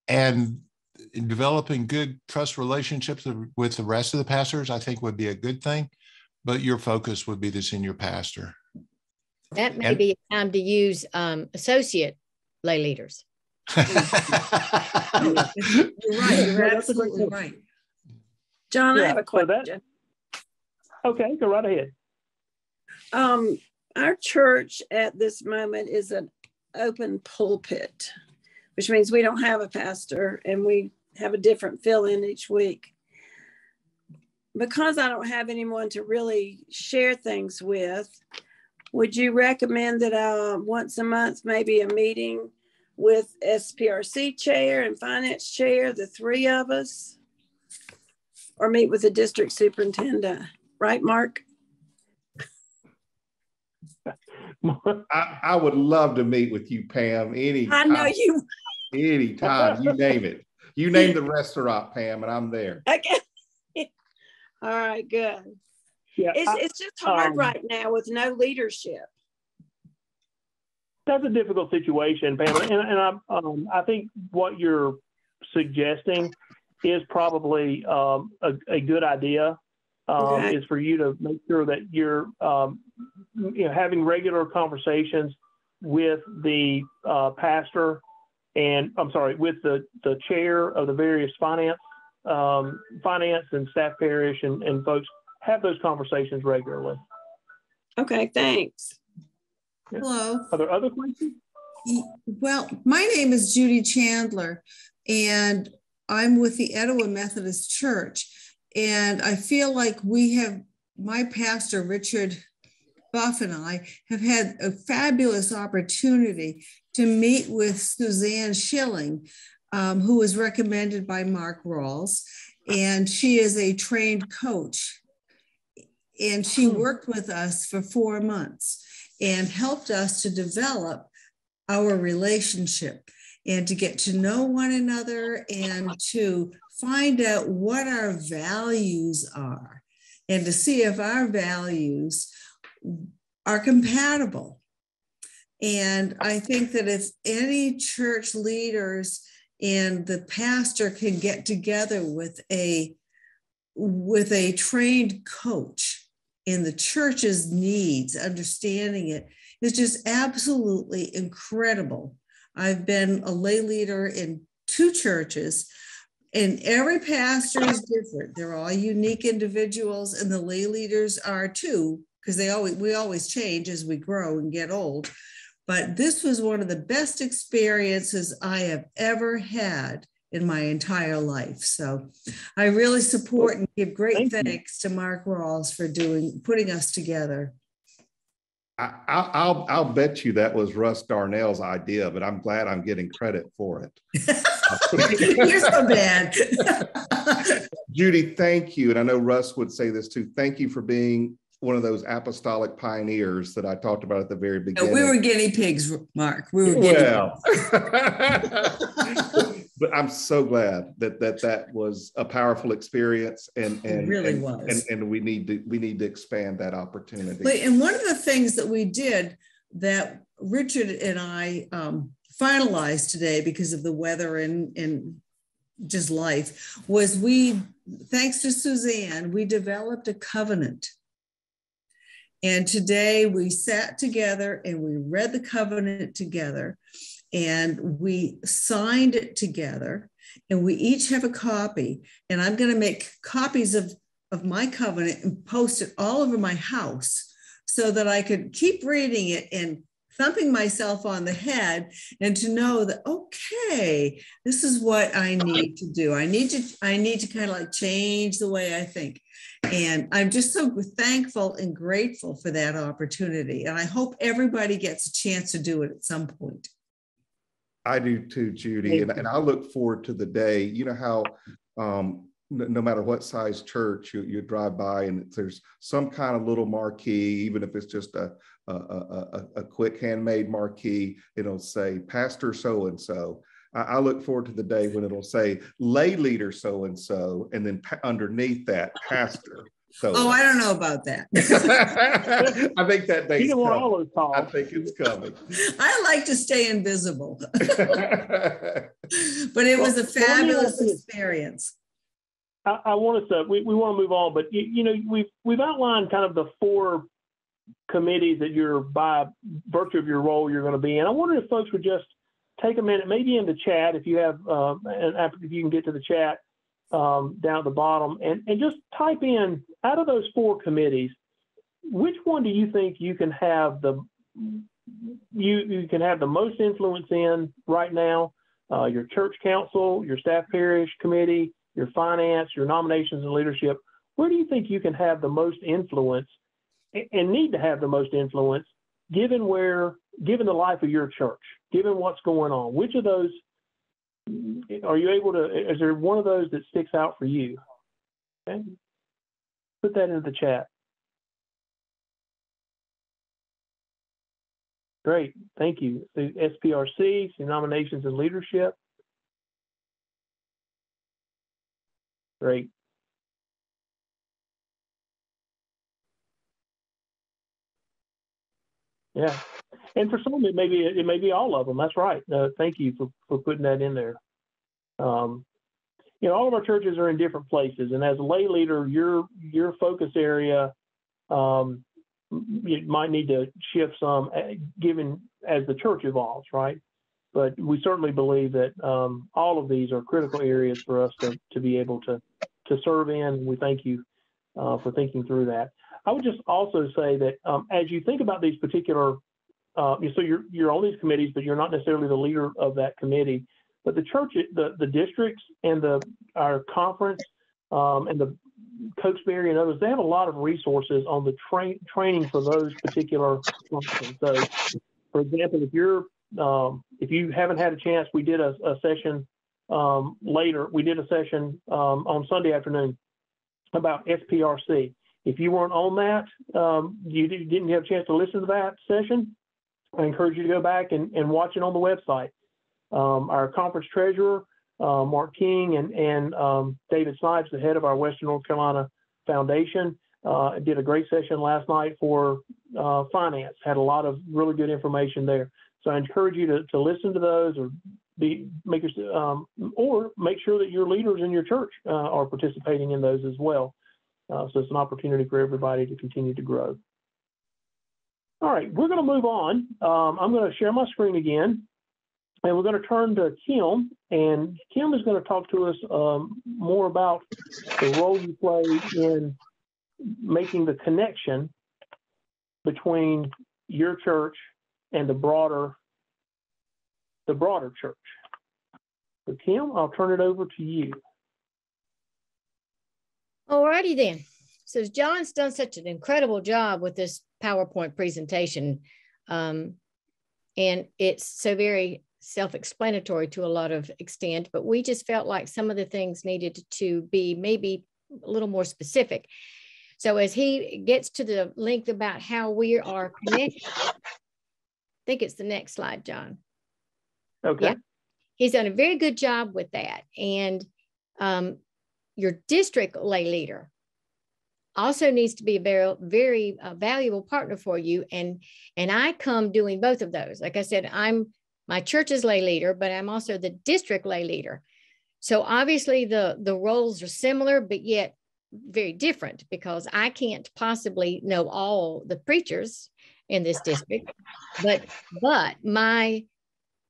and in developing good trust relationships with the rest of the pastors, I think would be a good thing, but your focus would be the senior pastor. That may be a time to use associate lay leaders. You're right. You're absolutely right. John, I have a question. Okay, go right ahead. Our church at this moment is an open pulpit, which means we don't have a pastor, and we have a different fill-in each week. Because I don't have anyone to really share things with, would you recommend that once a month, maybe a meeting with SPRC chair and finance chair, the three of us, or meet with the district superintendent? Right, Mark? I would love to meet with you, Pam. I know you. Anytime, you name it. You name the restaurant, Pam, and I'm there. Okay. All right, good. Yeah, it's just hard right now with no leadership. That's a difficult situation, Pam, and I think what you're suggesting is probably a good idea. Okay. Is for you to make sure that you're having regular conversations with the pastor and with the chair of the various finance and staff parish and folks. Have those conversations regularly. Okay, thanks. Yeah. Hello. Are there other questions? Well, my name is Judy Chandler, and I'm with the Etowah Methodist Church. And I feel like my pastor, Richard Buff, and I have had a fabulous opportunity to meet with Suzanne Schilling, who was recommended by Mark Rawls. And she is a trained coach. And she worked with us for 4 months and helped us to develop our relationship and to get to know one another and to find out what our values are and to see if our values are compatible. And I think that if any church leaders and the pastor can get together with a trained coach in the church's needs, understanding it is just absolutely incredible. I've been a lay leader in 2 churches, and every pastor is different. They're all unique individuals, and the lay leaders are too, because we always change as we grow and get old. But this was one of the best experiences I have ever had in my entire life. So I really support and give great thanks to Mark Rawls for putting us together. I'll bet you that was Russ Darnell's idea, but I'm glad I'm getting credit for it. You're so bad. Judy, thank you. And I know Russ would say this too. Thank you for being one of those apostolic pioneers that I talked about at the very beginning. We were guinea pigs, Mark. We were guinea pigs. But I'm so glad that was a powerful experience, and it really was. And we need to expand that opportunity. And one of the things that we did that Richard and I finalized today because of the weather and just life was thanks to Suzanne, we developed a covenant. And today we sat together and we read the covenant together. And we signed it together, and we each have a copy. And I'm going to make copies of my covenant and post it all over my house so that I could keep reading it and thumping myself on the head and to know that, okay, this is what I need to do. I need to kind of like change the way I think. And I'm just so thankful and grateful for that opportunity. And I hope everybody gets a chance to do it at some point. I do too, Judy, and I look forward to the day. You know how no matter what size church you drive by, and there's some kind of little marquee, even if it's just a quick handmade marquee, it'll say Pastor so-and-so. I look forward to the day when it'll say lay leader so-and-so, and then coming that Pastor. So, I don't know about that. I think that day's coming. I think it's coming. I like to stay invisible. But it was a fabulous experience. I want us to, we want to move on, but we've outlined kind of the 4 committees that you're, by virtue of your role, you're going to be in. I wonder if folks would just take a minute, maybe in the chat, if you have, if you can get to the chat, down at the bottom, and just type in, out of those 4 committees, which one do you think you can have the most influence in right now, your church council, your staff parish committee, your finance, your nominations and leadership. Where do you think you can have the most influence and need to have the most influence given the life of your church, given what's going on? Which of those are you able to, is there one of those that sticks out for you? Okay. Put that into the chat. Great, thank you. The SPRC, some nominations and leadership. Great. Yeah, and for some it may be all of them. That's right. Thank you for putting that in there. You know, all of our churches are in different places, and as a lay leader, your focus area, you might need to shift some given as the church evolves, right? But we certainly believe that all of these are critical areas for us to be able to serve in. We thank you for thinking through that. I would just also say that as you think about these particular, so you're on these committees, but you're not necessarily the leader of that committee. But the church, the districts, and our conference, and the Cokesbury and others, they have a lot of resources on the training for those particular functions. So, for example, if you haven't had a chance, we did a session later. We did a session on Sunday afternoon about SPRC. If you weren't on that, you didn't have a chance to listen to that session, I encourage you to go back and watch it on the website. Our conference treasurer, Mark King, and David Snipes, the head of our Western North Carolina Foundation, did a great session last night for finance. Had a lot of really good information there. So I encourage you to listen to those, or make sure that your leaders in your church are participating in those as well. So it's an opportunity for everybody to continue to grow. All right, we're going to move on. I'm going to share my screen again, and we're going to turn to Kim, and Kim is going to talk to us more about the role you play in making the connection between your church and the broader church. So Kim, I'll turn it over to you. All righty then. So John's done such an incredible job with this PowerPoint presentation. And it's so very self-explanatory to a lot of extent, but we just felt like some of the things needed to be maybe a little more specific. So as he gets to the length about how we are connected, I think it's the next slide, John. Okay. Yeah. He's done a very good job with that. And your district lay leader also needs to be a very, very valuable partner for you. And I come doing both of those. Like I said, I'm my church's lay leader, but I'm also the district lay leader. So obviously the roles are similar, but yet very different, because I can't possibly know all the preachers in this district, but my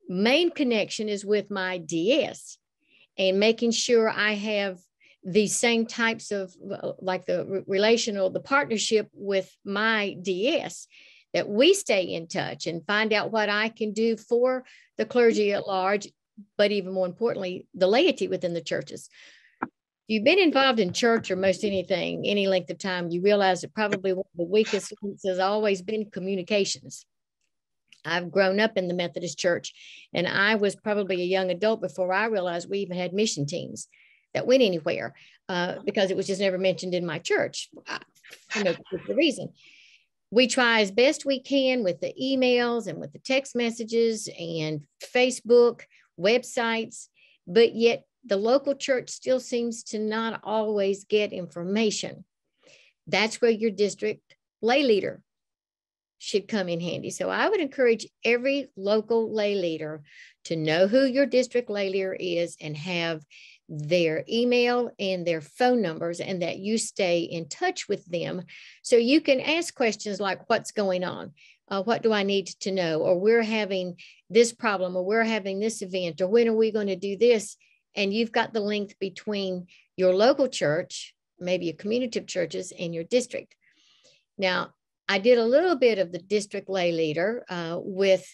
main connection is with my DS and making sure I have the same types of like the relational, the partnership with my DS, that we stay in touch and find out what I can do for the clergy at large, but even more importantly, the laity within the churches. If you've been involved in church or most anything, any length of time, you realize that probably one of the weakest links has always been communications. I've grown up in the Methodist Church, and I was probably a young adult before I realized we even had mission teams that went anywhere because it was just never mentioned in my church. For no particular reason. We try as best we can with the emails and with the text messages and Facebook, websites, but yet the local church still seems to not always get information. That's where your district lay leader should come in handy. So I would encourage every local lay leader to know who your district lay leader is and have their email and their phone numbers, and that you stay in touch with them so you can ask questions like, what's going on? What do I need to know? Or we're having this problem, or we're having this event, or when are we going to do this? And you've got the link between your local church, maybe a community of churches, and your district. Now, I did a little bit of the district lay leader with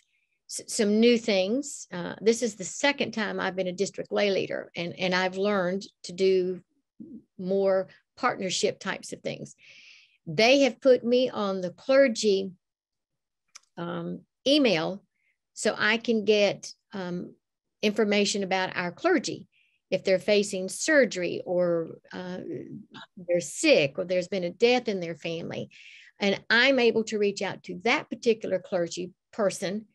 some new things. This is the second time I've been a district lay leader, and I've learned to do more partnership types of things. They have put me on the clergy email so I can get information about our clergy. If they're facing surgery or they're sick or there's been a death in their family. And I'm able to reach out to that particular clergy person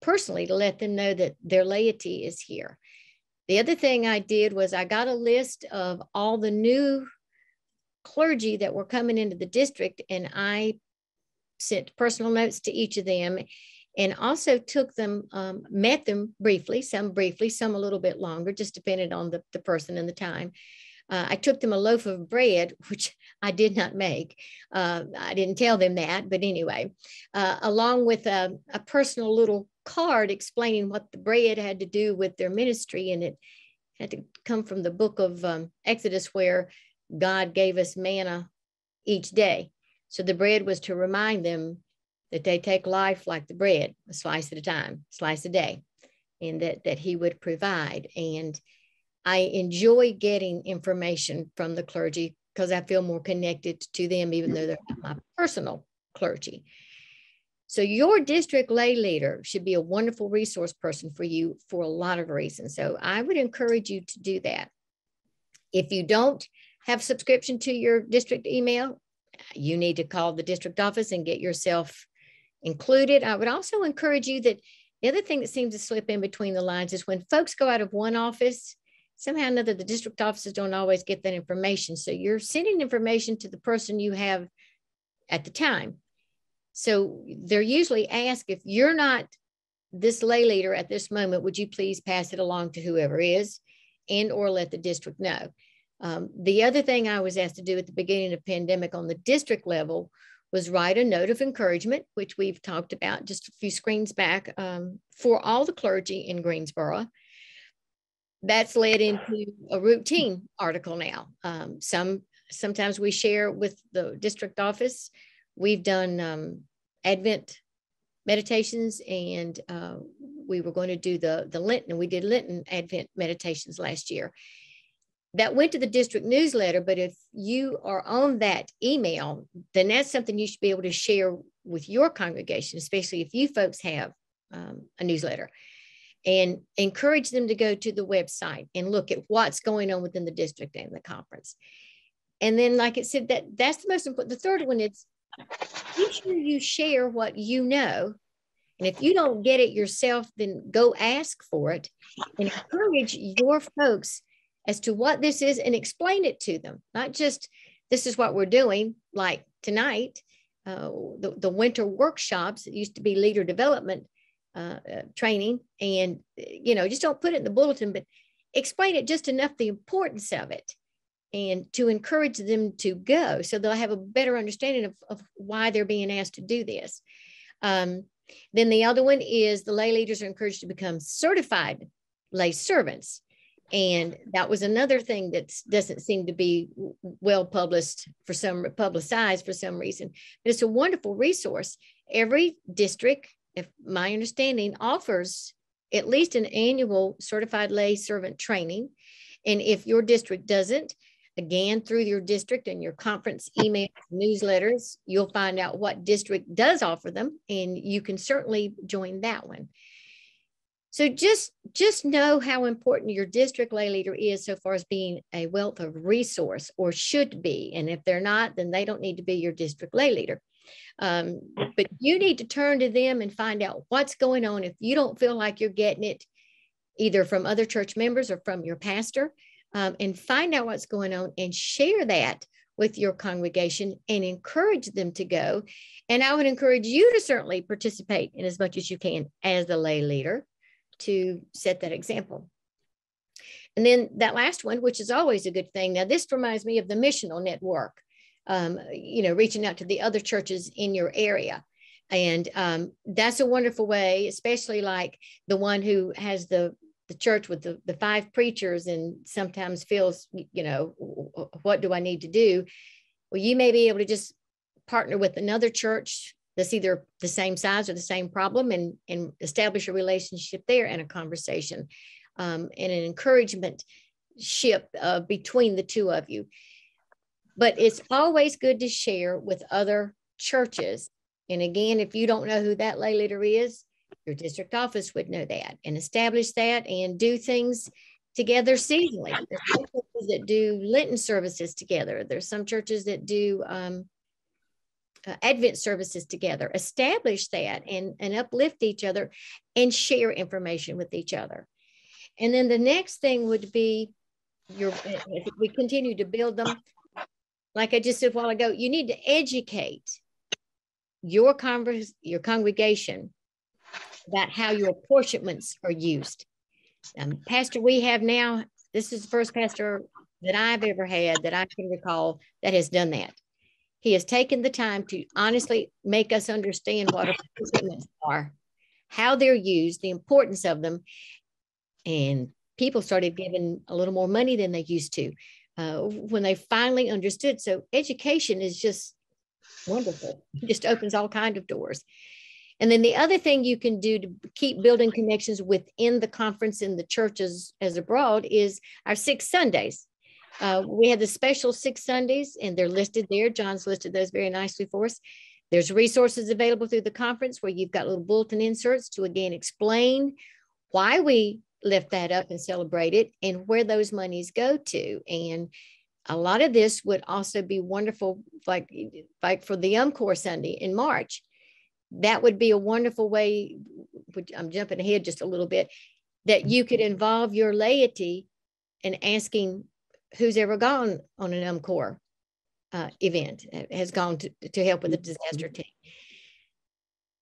personally to let them know that their laity is here. The other thing I did was I got a list of all the new clergy that were coming into the district, and I sent personal notes to each of them, and also took them, met them briefly, some a little bit longer, just depending on the person and the time. I took them a loaf of bread, which I did not make. I didn't tell them that, but anyway, along with a personal little card explaining what the bread had to do with their ministry. And it had to come from the book of Exodus, where God gave us manna each day. So the bread was to remind them that they take life like the bread, a slice at a time, slice a day, and that he would provide. And I enjoy getting information from the clergy because I feel more connected to them, even though they're not my personal clergy. So your district lay leader should be a wonderful resource person for you for a lot of reasons. So I would encourage you to do that. If you don't have subscription to your district email, you need to call the district office and get yourself included. I would also encourage you that the other thing that seems to slip in between the lines is when folks go out of one office, somehow or another, the district offices don't always get that information. So you're sending information to the person you have at the time. So they're usually asked, if you're not this lay leader at this moment, would you please pass it along to whoever is, and or let the district know. The other thing I was asked to do at the beginning of the pandemic on the district level was write a note of encouragement, which we've talked about just a few screens back, for all the clergy in Greensboro. That's led into a routine article now. Sometimes we share with the district office. We've done Advent meditations, and we were going to do the Lenten, and we did Lenten Advent meditations last year. That went to the district newsletter, but if you are on that email, then that's something you should be able to share with your congregation, especially if you folks have a newsletter, and encourage them to go to the website and look at what's going on within the district and the conference. And then, like I said, that's the most important. The third one is make sure you share what you know. And if you don't get it yourself, then go ask for it and encourage your folks as to what this is and explain it to them. Not just, this is what we're doing, like tonight, the winter workshops. It used to be leader development training, and just don't put it in the bulletin, but explain it just enough, the importance of it, and to encourage them to go so they'll have a better understanding of why they're being asked to do this. Then the other one is the lay leaders are encouraged to become certified lay servants. And that was another thing that doesn't seem to be well publicized for some reason. But it's a wonderful resource. Every district, if my understanding, offers at least an annual certified lay servant training. And if your district doesn't, again, through your district and your conference email newsletters, you'll find out what district does offer them, and you can certainly join that one. So just know how important your district lay leader is so far as being a wealth of resource, or should be. And if they're not, then they don't need to be your district lay leader. But you need to turn to them and find out what's going on. If you don't feel like you're getting it either from other church members or from your pastor, and find out what's going on and share that with your congregation and encourage them to go. And I would encourage you to certainly participate in as much as you can as the lay leader to set that example. And then that last one, which is always a good thing. Now, this reminds me of the missional network, reaching out to the other churches in your area. And that's a wonderful way, especially like the one who has the church with the 5 preachers and sometimes feels, what do I need to do? Well, you may be able to just partner with another church that's either the same size or the same problem, and establish a relationship there and a conversation and an encouragement ship between the two of you. But it's always good to share with other churches. And again, if you don't know who that lay leader is, your district office would know that, and establish that and do things together seasonally. There's some churches that do Lenten services together. There's some churches that do Advent services together. Establish that and uplift each other and share information with each other. And then the next thing would be if we continue to build them, like I just said a while ago, you need to educate your congregation about how your apportionments are used. Pastor we have now, this is the first pastor that I've ever had that I can recall that has done that. He has taken the time to honestly make us understand what apportionments are, how they're used, the importance of them. And people started giving a little more money than they used to when they finally understood. So education is just wonderful. It just opens all kinds of doors. And then the other thing you can do to keep building connections within the conference in the churches as abroad is our 6 Sundays. We have the special 6 Sundays, and they're listed there. John's listed those very nicely for us. There's resources available through the conference where you've got little bulletin inserts to, again, explain why we lift that up and celebrate it and where those monies go to. And a lot of this would also be wonderful, like for the Umcgiving Sunday in March. That would be a wonderful way, which I'm jumping ahead just a little bit, that you could involve your laity in asking who's ever gone on an Umcgiving event, has gone to help with the disaster team.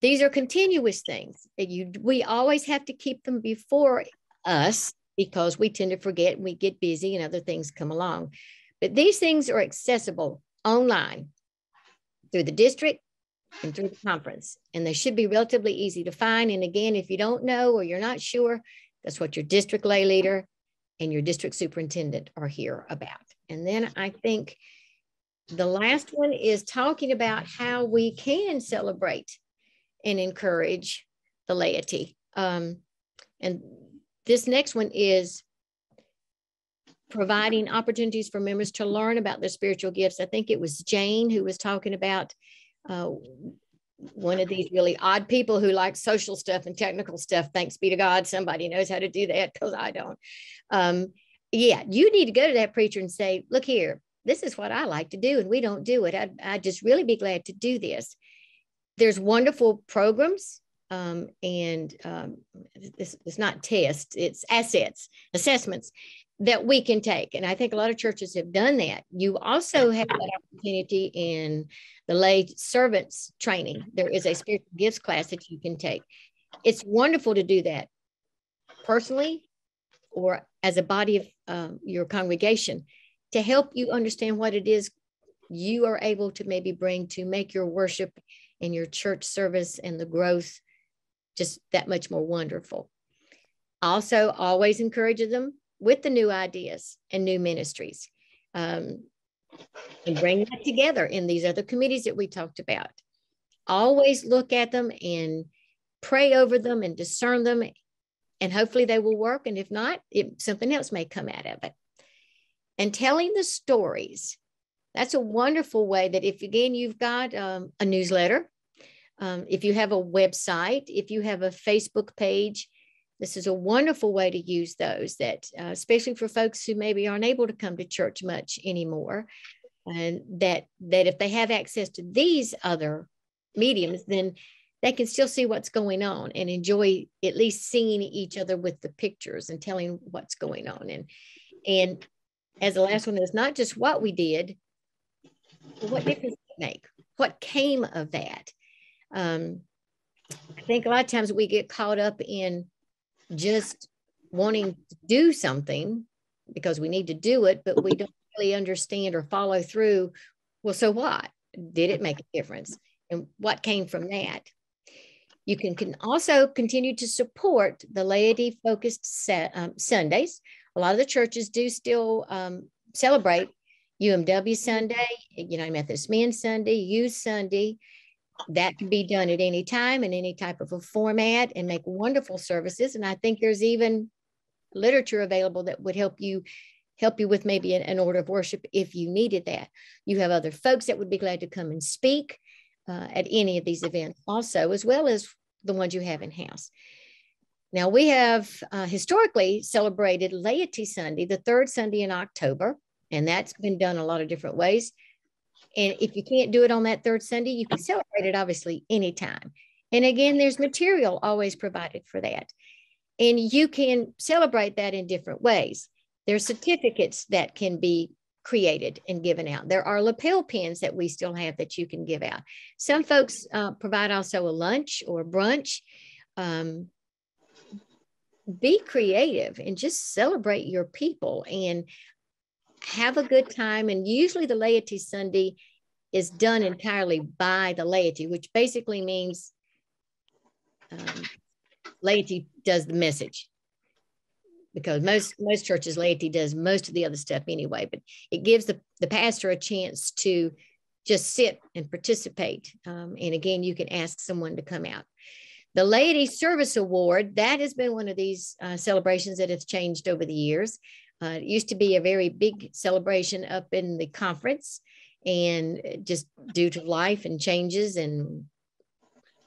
These are continuous things. We always have to keep them before us because we tend to forget and we get busy and other things come along. But these things are accessible online through the district and through the conference, and they should be relatively easy to find. And again, if you don't know or you're not sure, that's what your district lay leader and your district superintendent are here about. And then I think the last one is talking about how we can celebrate and encourage the laity. And this next one is providing opportunities for members to learn about their spiritual gifts. I think it was Jane who was talking about one of these really odd people who likes social stuff and technical stuff. Thanks be to God, somebody knows how to do that because I don't. Yeah, you need to go to that preacher and say, look here, this is what I like to do and we don't do it. I'd just really be glad to do this. There's wonderful programs it's not tests, it's assessments that we can take. And I think a lot of churches have done that. You also have that opportunity in the lay servants training. There is a spiritual gifts class that you can take. It's wonderful to do that personally or as a body of your congregation to help you understand what it is you are able to maybe bring to make your worship and your church service and the growth just that much more wonderful. Also, always encourage them with the new ideas and new ministries and bring that together in these other committees that we talked about. Always look at them and pray over them and discern them, and hopefully they will work. And if not, something else may come out of it. And telling the stories. That's a wonderful way that if, again, you've got a newsletter, if you have a website, if you have a Facebook page, this is a wonderful way to use those that, especially for folks who maybe aren't able to come to church much anymore, and that if they have access to these other mediums, then they can still see what's going on and enjoy at least seeing each other with the pictures and telling what's going on. And as the last one is not just what we did, but what difference did it make? What came of that? I think a lot of times we get caught up in just wanting to do something because we need to do it, but we don't really understand or follow through. Well, so what? Did it make a difference? And what came from that? You can also continue to support the laity-focused Sundays. A lot of the churches do still celebrate UMW Sunday, United Methodist Men's Sunday, Youth Sunday. that can be done at any time in any type of a format and make wonderful services. And I think there's even literature available that would help you with maybe an order of worship if you needed that. You have other folks that would be glad to come and speak at any of these events also, as well as the ones you have in-house. Now, we have historically celebrated Laity Sunday, the third Sunday in October, and that's been done a lot of different ways. And if you can't do it on that third Sunday, you can celebrate it obviously anytime. And again, there's material always provided for that. And you can celebrate that in different ways. There's certificates that can be created and given out. There are lapel pins that we still have that you can give out. Some folks provide also a lunch or a brunch. Be creative and just celebrate your people and have a good time. And usually the Laity Sunday is done entirely by the laity, which basically means laity does the message, because most churches, laity does most of the other stuff anyway, but it gives the pastor a chance to just sit and participate. And again, you can ask someone to come out. The Laity Service Award, that has been one of these celebrations that has changed over the years. It used to be a very big celebration up in the conference, and just due to life and changes and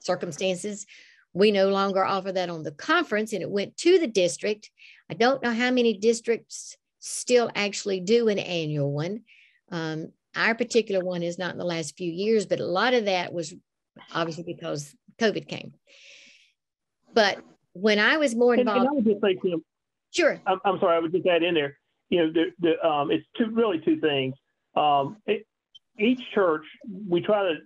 circumstances, we no longer offer that on the conference, and it went to the district. I don't know how many districts still actually do an annual one. Our particular one is not in the last few years, but a lot of that was obviously because COVID came. But when I was more involved, and I would just say, Tim, sure. I'm sorry, I would just add in there. You know, it's two things. Each church, we try to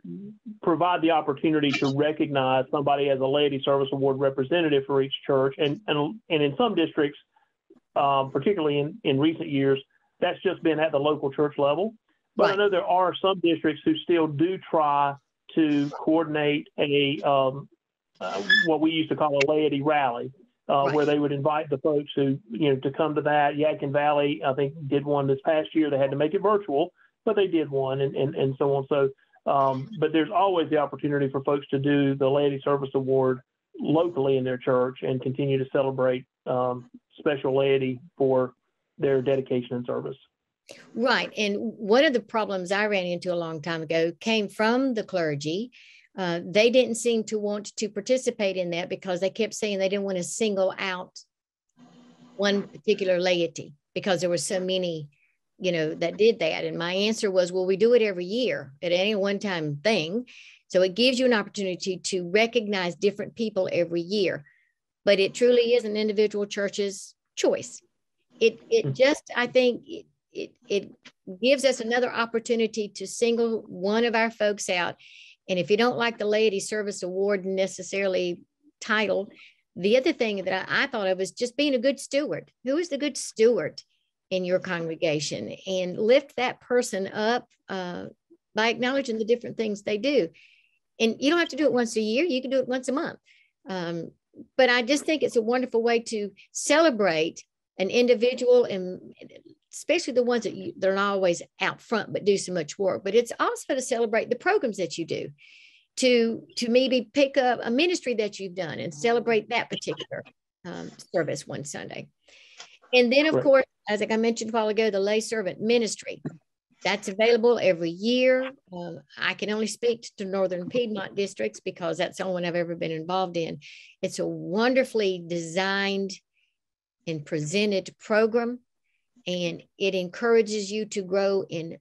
provide the opportunity to recognize somebody as a Laity Service Award representative for each church, and in some districts, particularly in recent years, that's just been at the local church level. But right. I know there are some districts who still do try to coordinate a what we used to call a laity rally, right. Where they would invite the folks who, to come to that. Yadkin Valley, I think, did one this past year. They had to make it virtual, but they did one, and so on. So, but there's always the opportunity for folks to do the Laity Service Award locally in their church and continue to celebrate special laity for their dedication and service. Right. And one of the problems I ran into a long time ago came from the clergy. They didn't seem to want to participate in that because they kept saying they didn't want to single out one particular laity because there were so many, that did that. And my answer was, well, we do it every year at any one time thing. So it gives you an opportunity to recognize different people every year, but it truly is an individual church's choice. It just, I think it gives us another opportunity to single one of our folks out. And if you don't like the Laity Service Award necessarily title, the other thing that I thought of was just being a good steward. Who is the good steward in your congregation? And lift that person up by acknowledging the different things they do. And you don't have to do it once a year. You can do it once a month. But I just think it's a wonderful way to celebrate an individual, and especially the ones that they're not always out front but do so much work. But it's also to celebrate the programs that you do, to maybe pick up a ministry that you've done and celebrate that particular service one Sunday. And then, of course, as I mentioned a while ago, the lay servant ministry. That's available every year. I can only speak to Northern Piedmont districts because that's the only one I've ever been involved in. It's a wonderfully designed and presented program, and it encourages you to grow in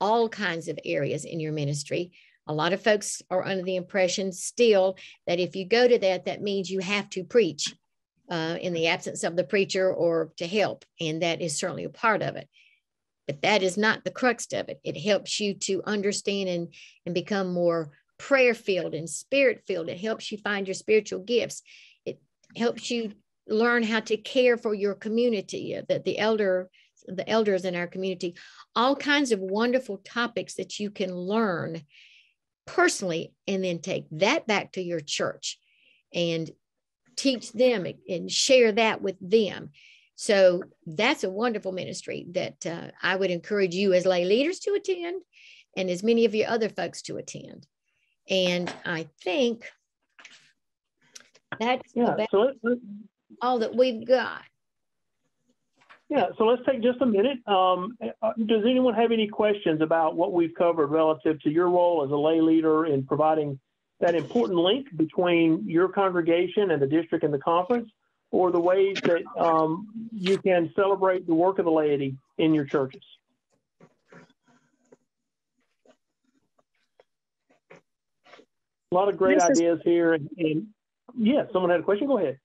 all kinds of areas in your ministry. A lot of folks are under the impression still that if you go to that, that means you have to preach in the absence of the preacher or to help, and that is certainly a part of it. But that is not the crux of it. It helps you to understand and become more prayer-filled and spirit-filled. It helps you find your spiritual gifts. It helps you learn how to care for your community, the elders in our community, all kinds of wonderful topics that you can learn personally, and then take that back to your church and teach them and share that with them. So that's a wonderful ministry that I would encourage you as lay leaders to attend, and as many of your other folks to attend. And I think that's all that we've got. Yeah, so let's take just a minute. Does anyone have any questions about what we've covered relative to your role as a lay leader in providing that important link between your congregation and the district and the conference, or the ways that you can celebrate the work of the laity in your churches? A lot of great ideas here. And yeah, someone had a question? Go ahead.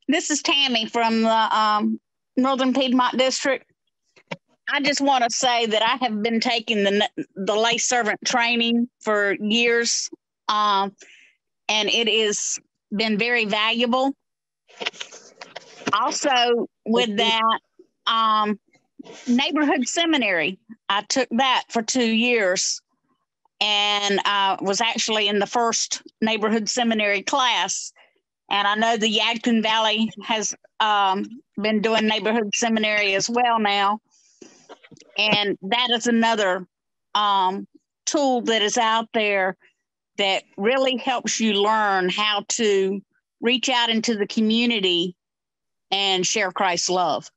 This is Tammy from the Northern Piedmont District. I just want to say that I have been taking the lay servant training for years, and it has been very valuable. Also, with that, neighborhood seminary, I took that for 2 years, and I was actually in the first neighborhood seminary class. And I know the Yadkin Valley has been doing neighborhood seminary as well now. And that is another tool that is out there that really helps you learn how to reach out into the community and share Christ's love.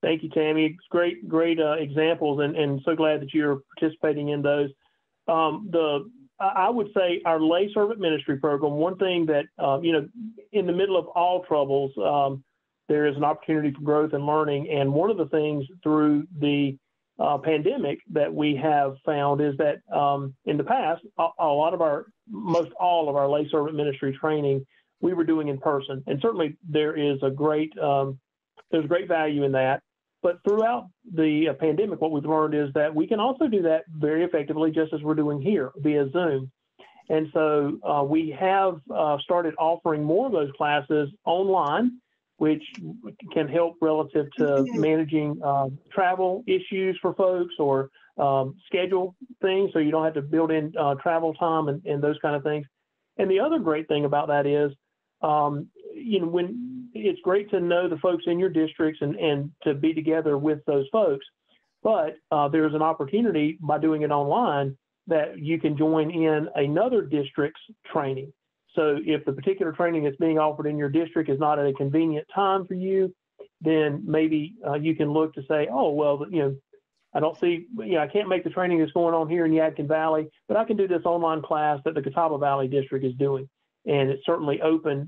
Thank you, Tammy. It's great examples, and so glad that you're participating in those. I would say our lay servant ministry program, one thing that, in the middle of all troubles, there is an opportunity for growth and learning. And one of the things through the pandemic that we have found is that in the past, most all of our lay servant ministry training, we were doing in person. And certainly there is there's great value in that. But throughout the pandemic, what we've learned is that we can also do that very effectively, just as we're doing here via Zoom. And so we have started offering more of those classes online, which can help relative to managing travel issues for folks, or schedule things so you don't have to build in travel time and those kind of things. And the other great thing about that is, when it's great to know the folks in your districts and to be together with those folks, but there's an opportunity by doing it online that you can join in another district's training. So if the particular training that's being offered in your district is not at a convenient time for you, then maybe you can look to say, oh, well, I don't see, I can't make the training that's going on here in Yadkin Valley, but I can do this online class that the Catawba Valley District is doing. And it's certainly open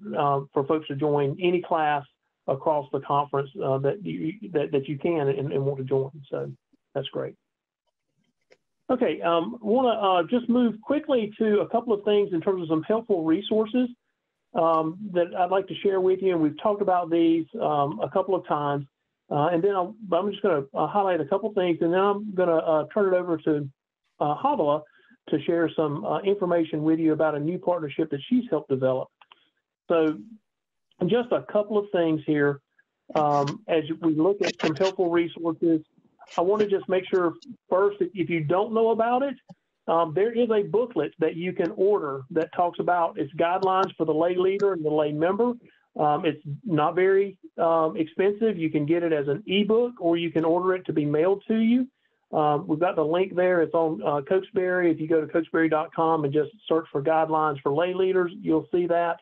for folks to join any class across the conference that you can and want to join. So that's great. Okay, want to just move quickly to a couple of things in terms of some helpful resources that I'd like to share with you. And we've talked about these a couple of times. And then I'm just going to highlight a couple of things, and then I'm going to turn it over to Havala to share some information with you about a new partnership that she's helped develop. So just a couple of things here. As we look at some helpful resources, I want to just make sure first, if you don't know about it, there is a booklet that you can order that talks about its guidelines for the lay leader and the lay member. It's not very expensive. You can get it as an ebook, or you can order it to be mailed to you. We've got the link there. It's on Cokesbury. If you go to cokesbury.com and just search for guidelines for lay leaders, you'll see that.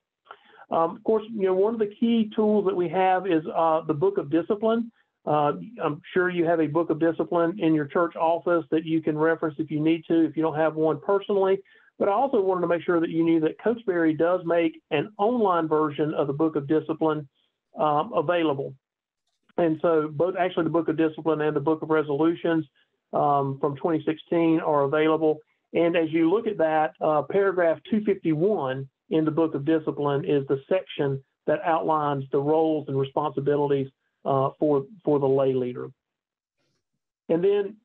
Of course, one of the key tools that we have is the Book of Discipline. I'm sure you have a Book of Discipline in your church office that you can reference if you need to, if you don't have one personally. But I also wanted to make sure that you knew that Cokesbury does make an online version of the Book of Discipline available. And so both actually the Book of Discipline and the Book of Resolutions from 2016 are available. And as you look at that, paragraph 251 in the Book of Discipline is the section that outlines the roles and responsibilities for the lay leader. And then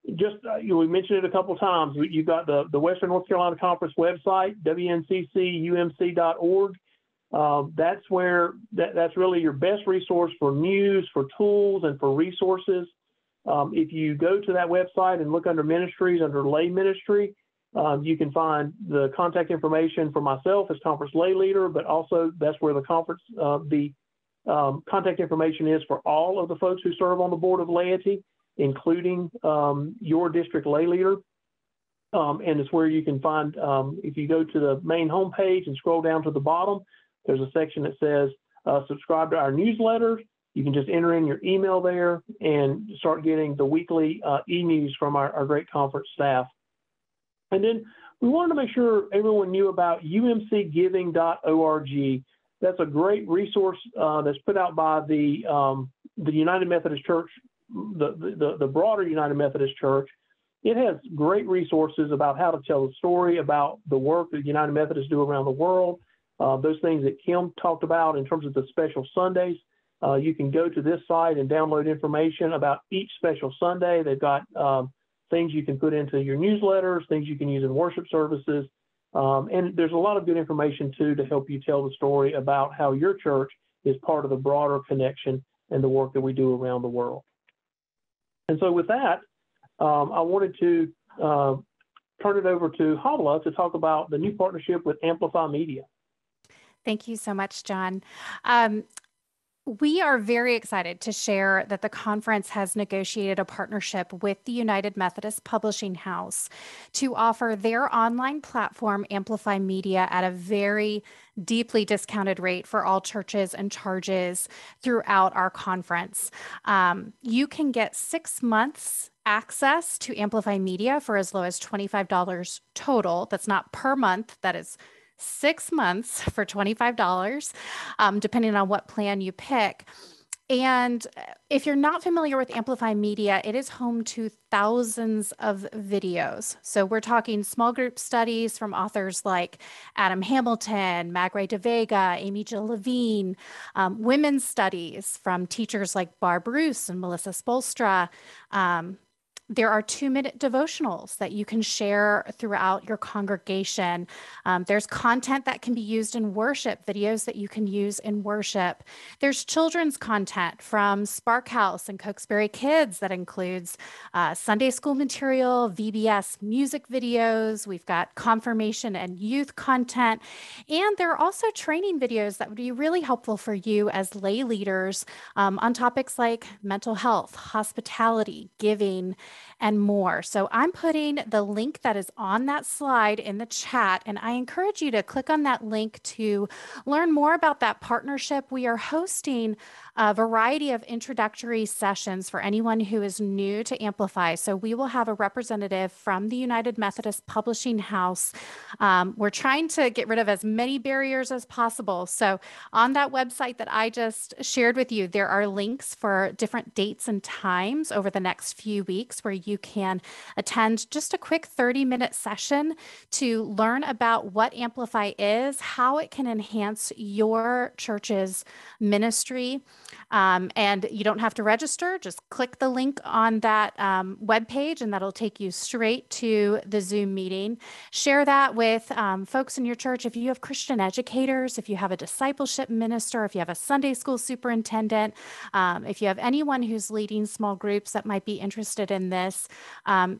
we mentioned it a couple of times. You've got the Western North Carolina Conference website, wncc-umc.org. That's really your best resource for news, for tools, and for resources. If you go to that website and look under ministries, under lay ministry, you can find the contact information for myself as conference lay leader, but also that's where the conference, contact information is for all of the folks who serve on the Board of Laity, including your district lay leader. and it's where you can find, if you go to the main homepage and scroll down to the bottom, there's a section that says subscribe to our newsletters. You can just enter in your email there and start getting the weekly e-news from our great conference staff. And then we wanted to make sure everyone knew about umcgiving.org. That's a great resource that's put out by the United Methodist Church, the broader United Methodist Church. It has great resources about how to tell the story about the work that United Methodists do around the world. Those things that Kim talked about in terms of the special Sundays. You can go to this site and download information about each special Sunday. They've got things you can put into your newsletters, things you can use in worship services. And there's a lot of good information, too, to help you tell the story about how your church is part of the broader connection and the work that we do around the world. And so with that, I wanted to turn it over to Hala to talk about the new partnership with Amplify Media. Thank you so much, John. We are very excited to share that the conference has negotiated a partnership with the United Methodist Publishing House to offer their online platform, Amplify Media, at a very deeply discounted rate for all churches and charges throughout our conference. You can get 6 months access to Amplify Media for as low as $25 total. That's not per month, that is 6 months for $25, depending on what plan you pick. And if you're not familiar with Amplify Media, it is home to thousands of videos. So we're talking small group studies from authors like Adam Hamilton, Magray de Vega, Amy Jill Levine, women's studies from teachers like Barb Roos and Melissa Spolstra. There are 2-minute devotionals that you can share throughout your congregation. There's content that can be used in worship, videos that you can use in worship. There's children's content from Spark House and Cokesbury Kids that includes Sunday school material, VBS music videos. We've got confirmation and youth content. And there are also training videos that would be really helpful for you as lay leaders on topics like mental health, hospitality, giving, and more. So I'm putting the link that is on that slide in the chat, and I encourage you to click on that link to learn more about that partnership. We are hosting a variety of introductory sessions for anyone who is new to Amplify. So we will have a representative from the United Methodist Publishing House. We're trying to get rid of as many barriers as possible. So on that website that I just shared with you, there are links for different dates and times over the next few weeks where you can attend just a quick 30-minute session to learn about what Amplify is, how it can enhance your church's ministry. And you don't have to register. Just click the link on that webpage and that'll take you straight to the Zoom meeting. Share that with folks in your church. If you have Christian educators, if you have a discipleship minister, if you have a Sunday school superintendent, if you have anyone who's leading small groups that might be interested in this,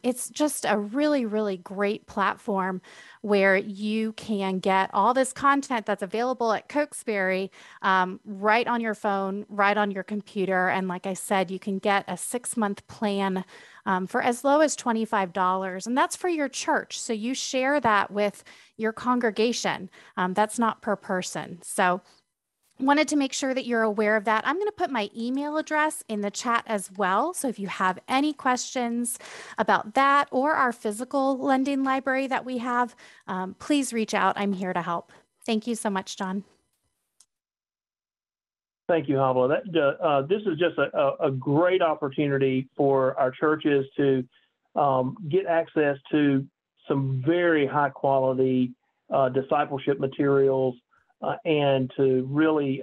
it's just a really, really great platform where you can get all this content that's available at Cokesbury right on your phone, right on your computer. And like I said, you can get a 6-month plan for as low as $25. And that's for your church. So you share that with your congregation. That's not per person. So wanted to make sure that you're aware of that. I'm going to put my email address in the chat as well. So if you have any questions about that or our physical lending library that we have, please reach out. I'm here to help. Thank you so much, John. Thank you, Hala. This is just a great opportunity for our churches to get access to some very high quality discipleship materials and to really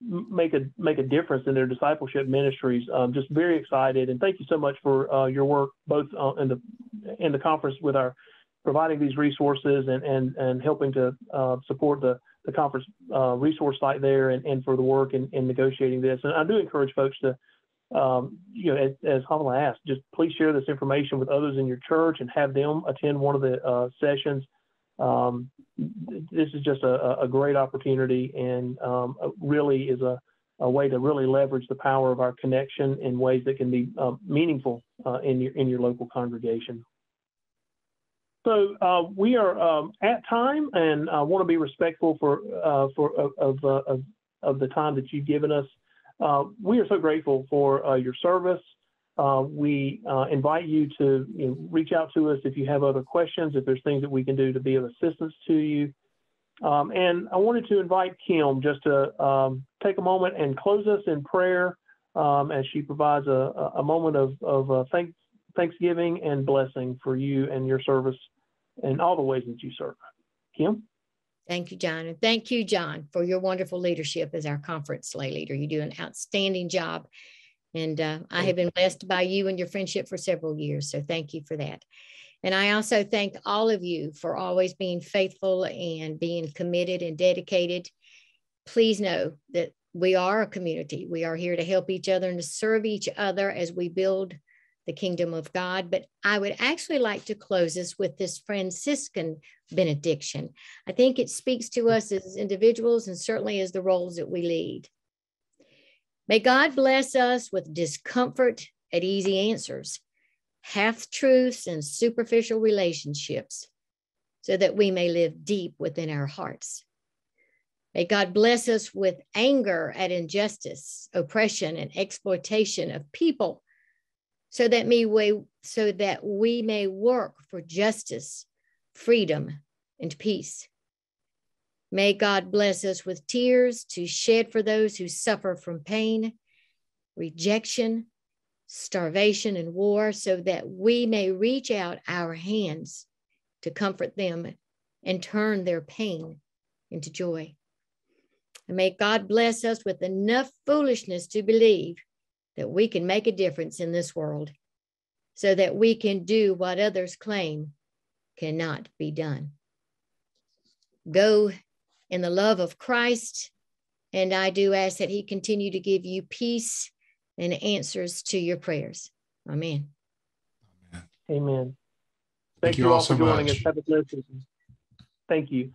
make a difference in their discipleship ministries. Just very excited, and thank you so much for your work both in the conference with our providing these resources and helping to support the conference resource site there and for the work in negotiating this. And I do encourage folks to, as Hala asked, just please share this information with others in your church and have them attend one of the sessions. This is just a great opportunity and really is a a way to really leverage the power of our connection in ways that can be meaningful in your local congregation. So we are at time, and I want to be respectful of the time that you've given us. We are so grateful for your service. We invite you to reach out to us if you have other questions, if there's things that we can do to be of assistance to you. And I wanted to invite Kim just to take a moment and close us in prayer as she provides a moment of thanksgiving and blessing for you and your service and all the ways that you serve. Kim? Thank you, John. And thank you, John, for your wonderful leadership as our conference lay leader. You do an outstanding job. And I have been blessed by you and your friendship for several years. So thank you for that. And I also thank all of you for always being faithful and being committed and dedicated. Please know that we are a community. We are here to help each other and to serve each other as we build the kingdom of God. But I would actually like to close this with this Franciscan benediction. I think it speaks to us as individuals and certainly as the roles that we lead. May God bless us with discomfort at easy answers, half-truths and superficial relationships, so that we may live deep within our hearts. May God bless us with anger at injustice, oppression, and exploitation of people, so that we may work for justice, freedom, and peace. May God bless us with tears to shed for those who suffer from pain, rejection, starvation, and war, so that we may reach out our hands to comfort them and turn their pain into joy. And may God bless us with enough foolishness to believe that we can make a difference in this world, so that we can do what others claim cannot be done. Go in the love of Christ, and I do ask that he continue to give you peace and answers to your prayers. Amen. Amen. Thank you all for joining us. Have a blessed evening. Thank you.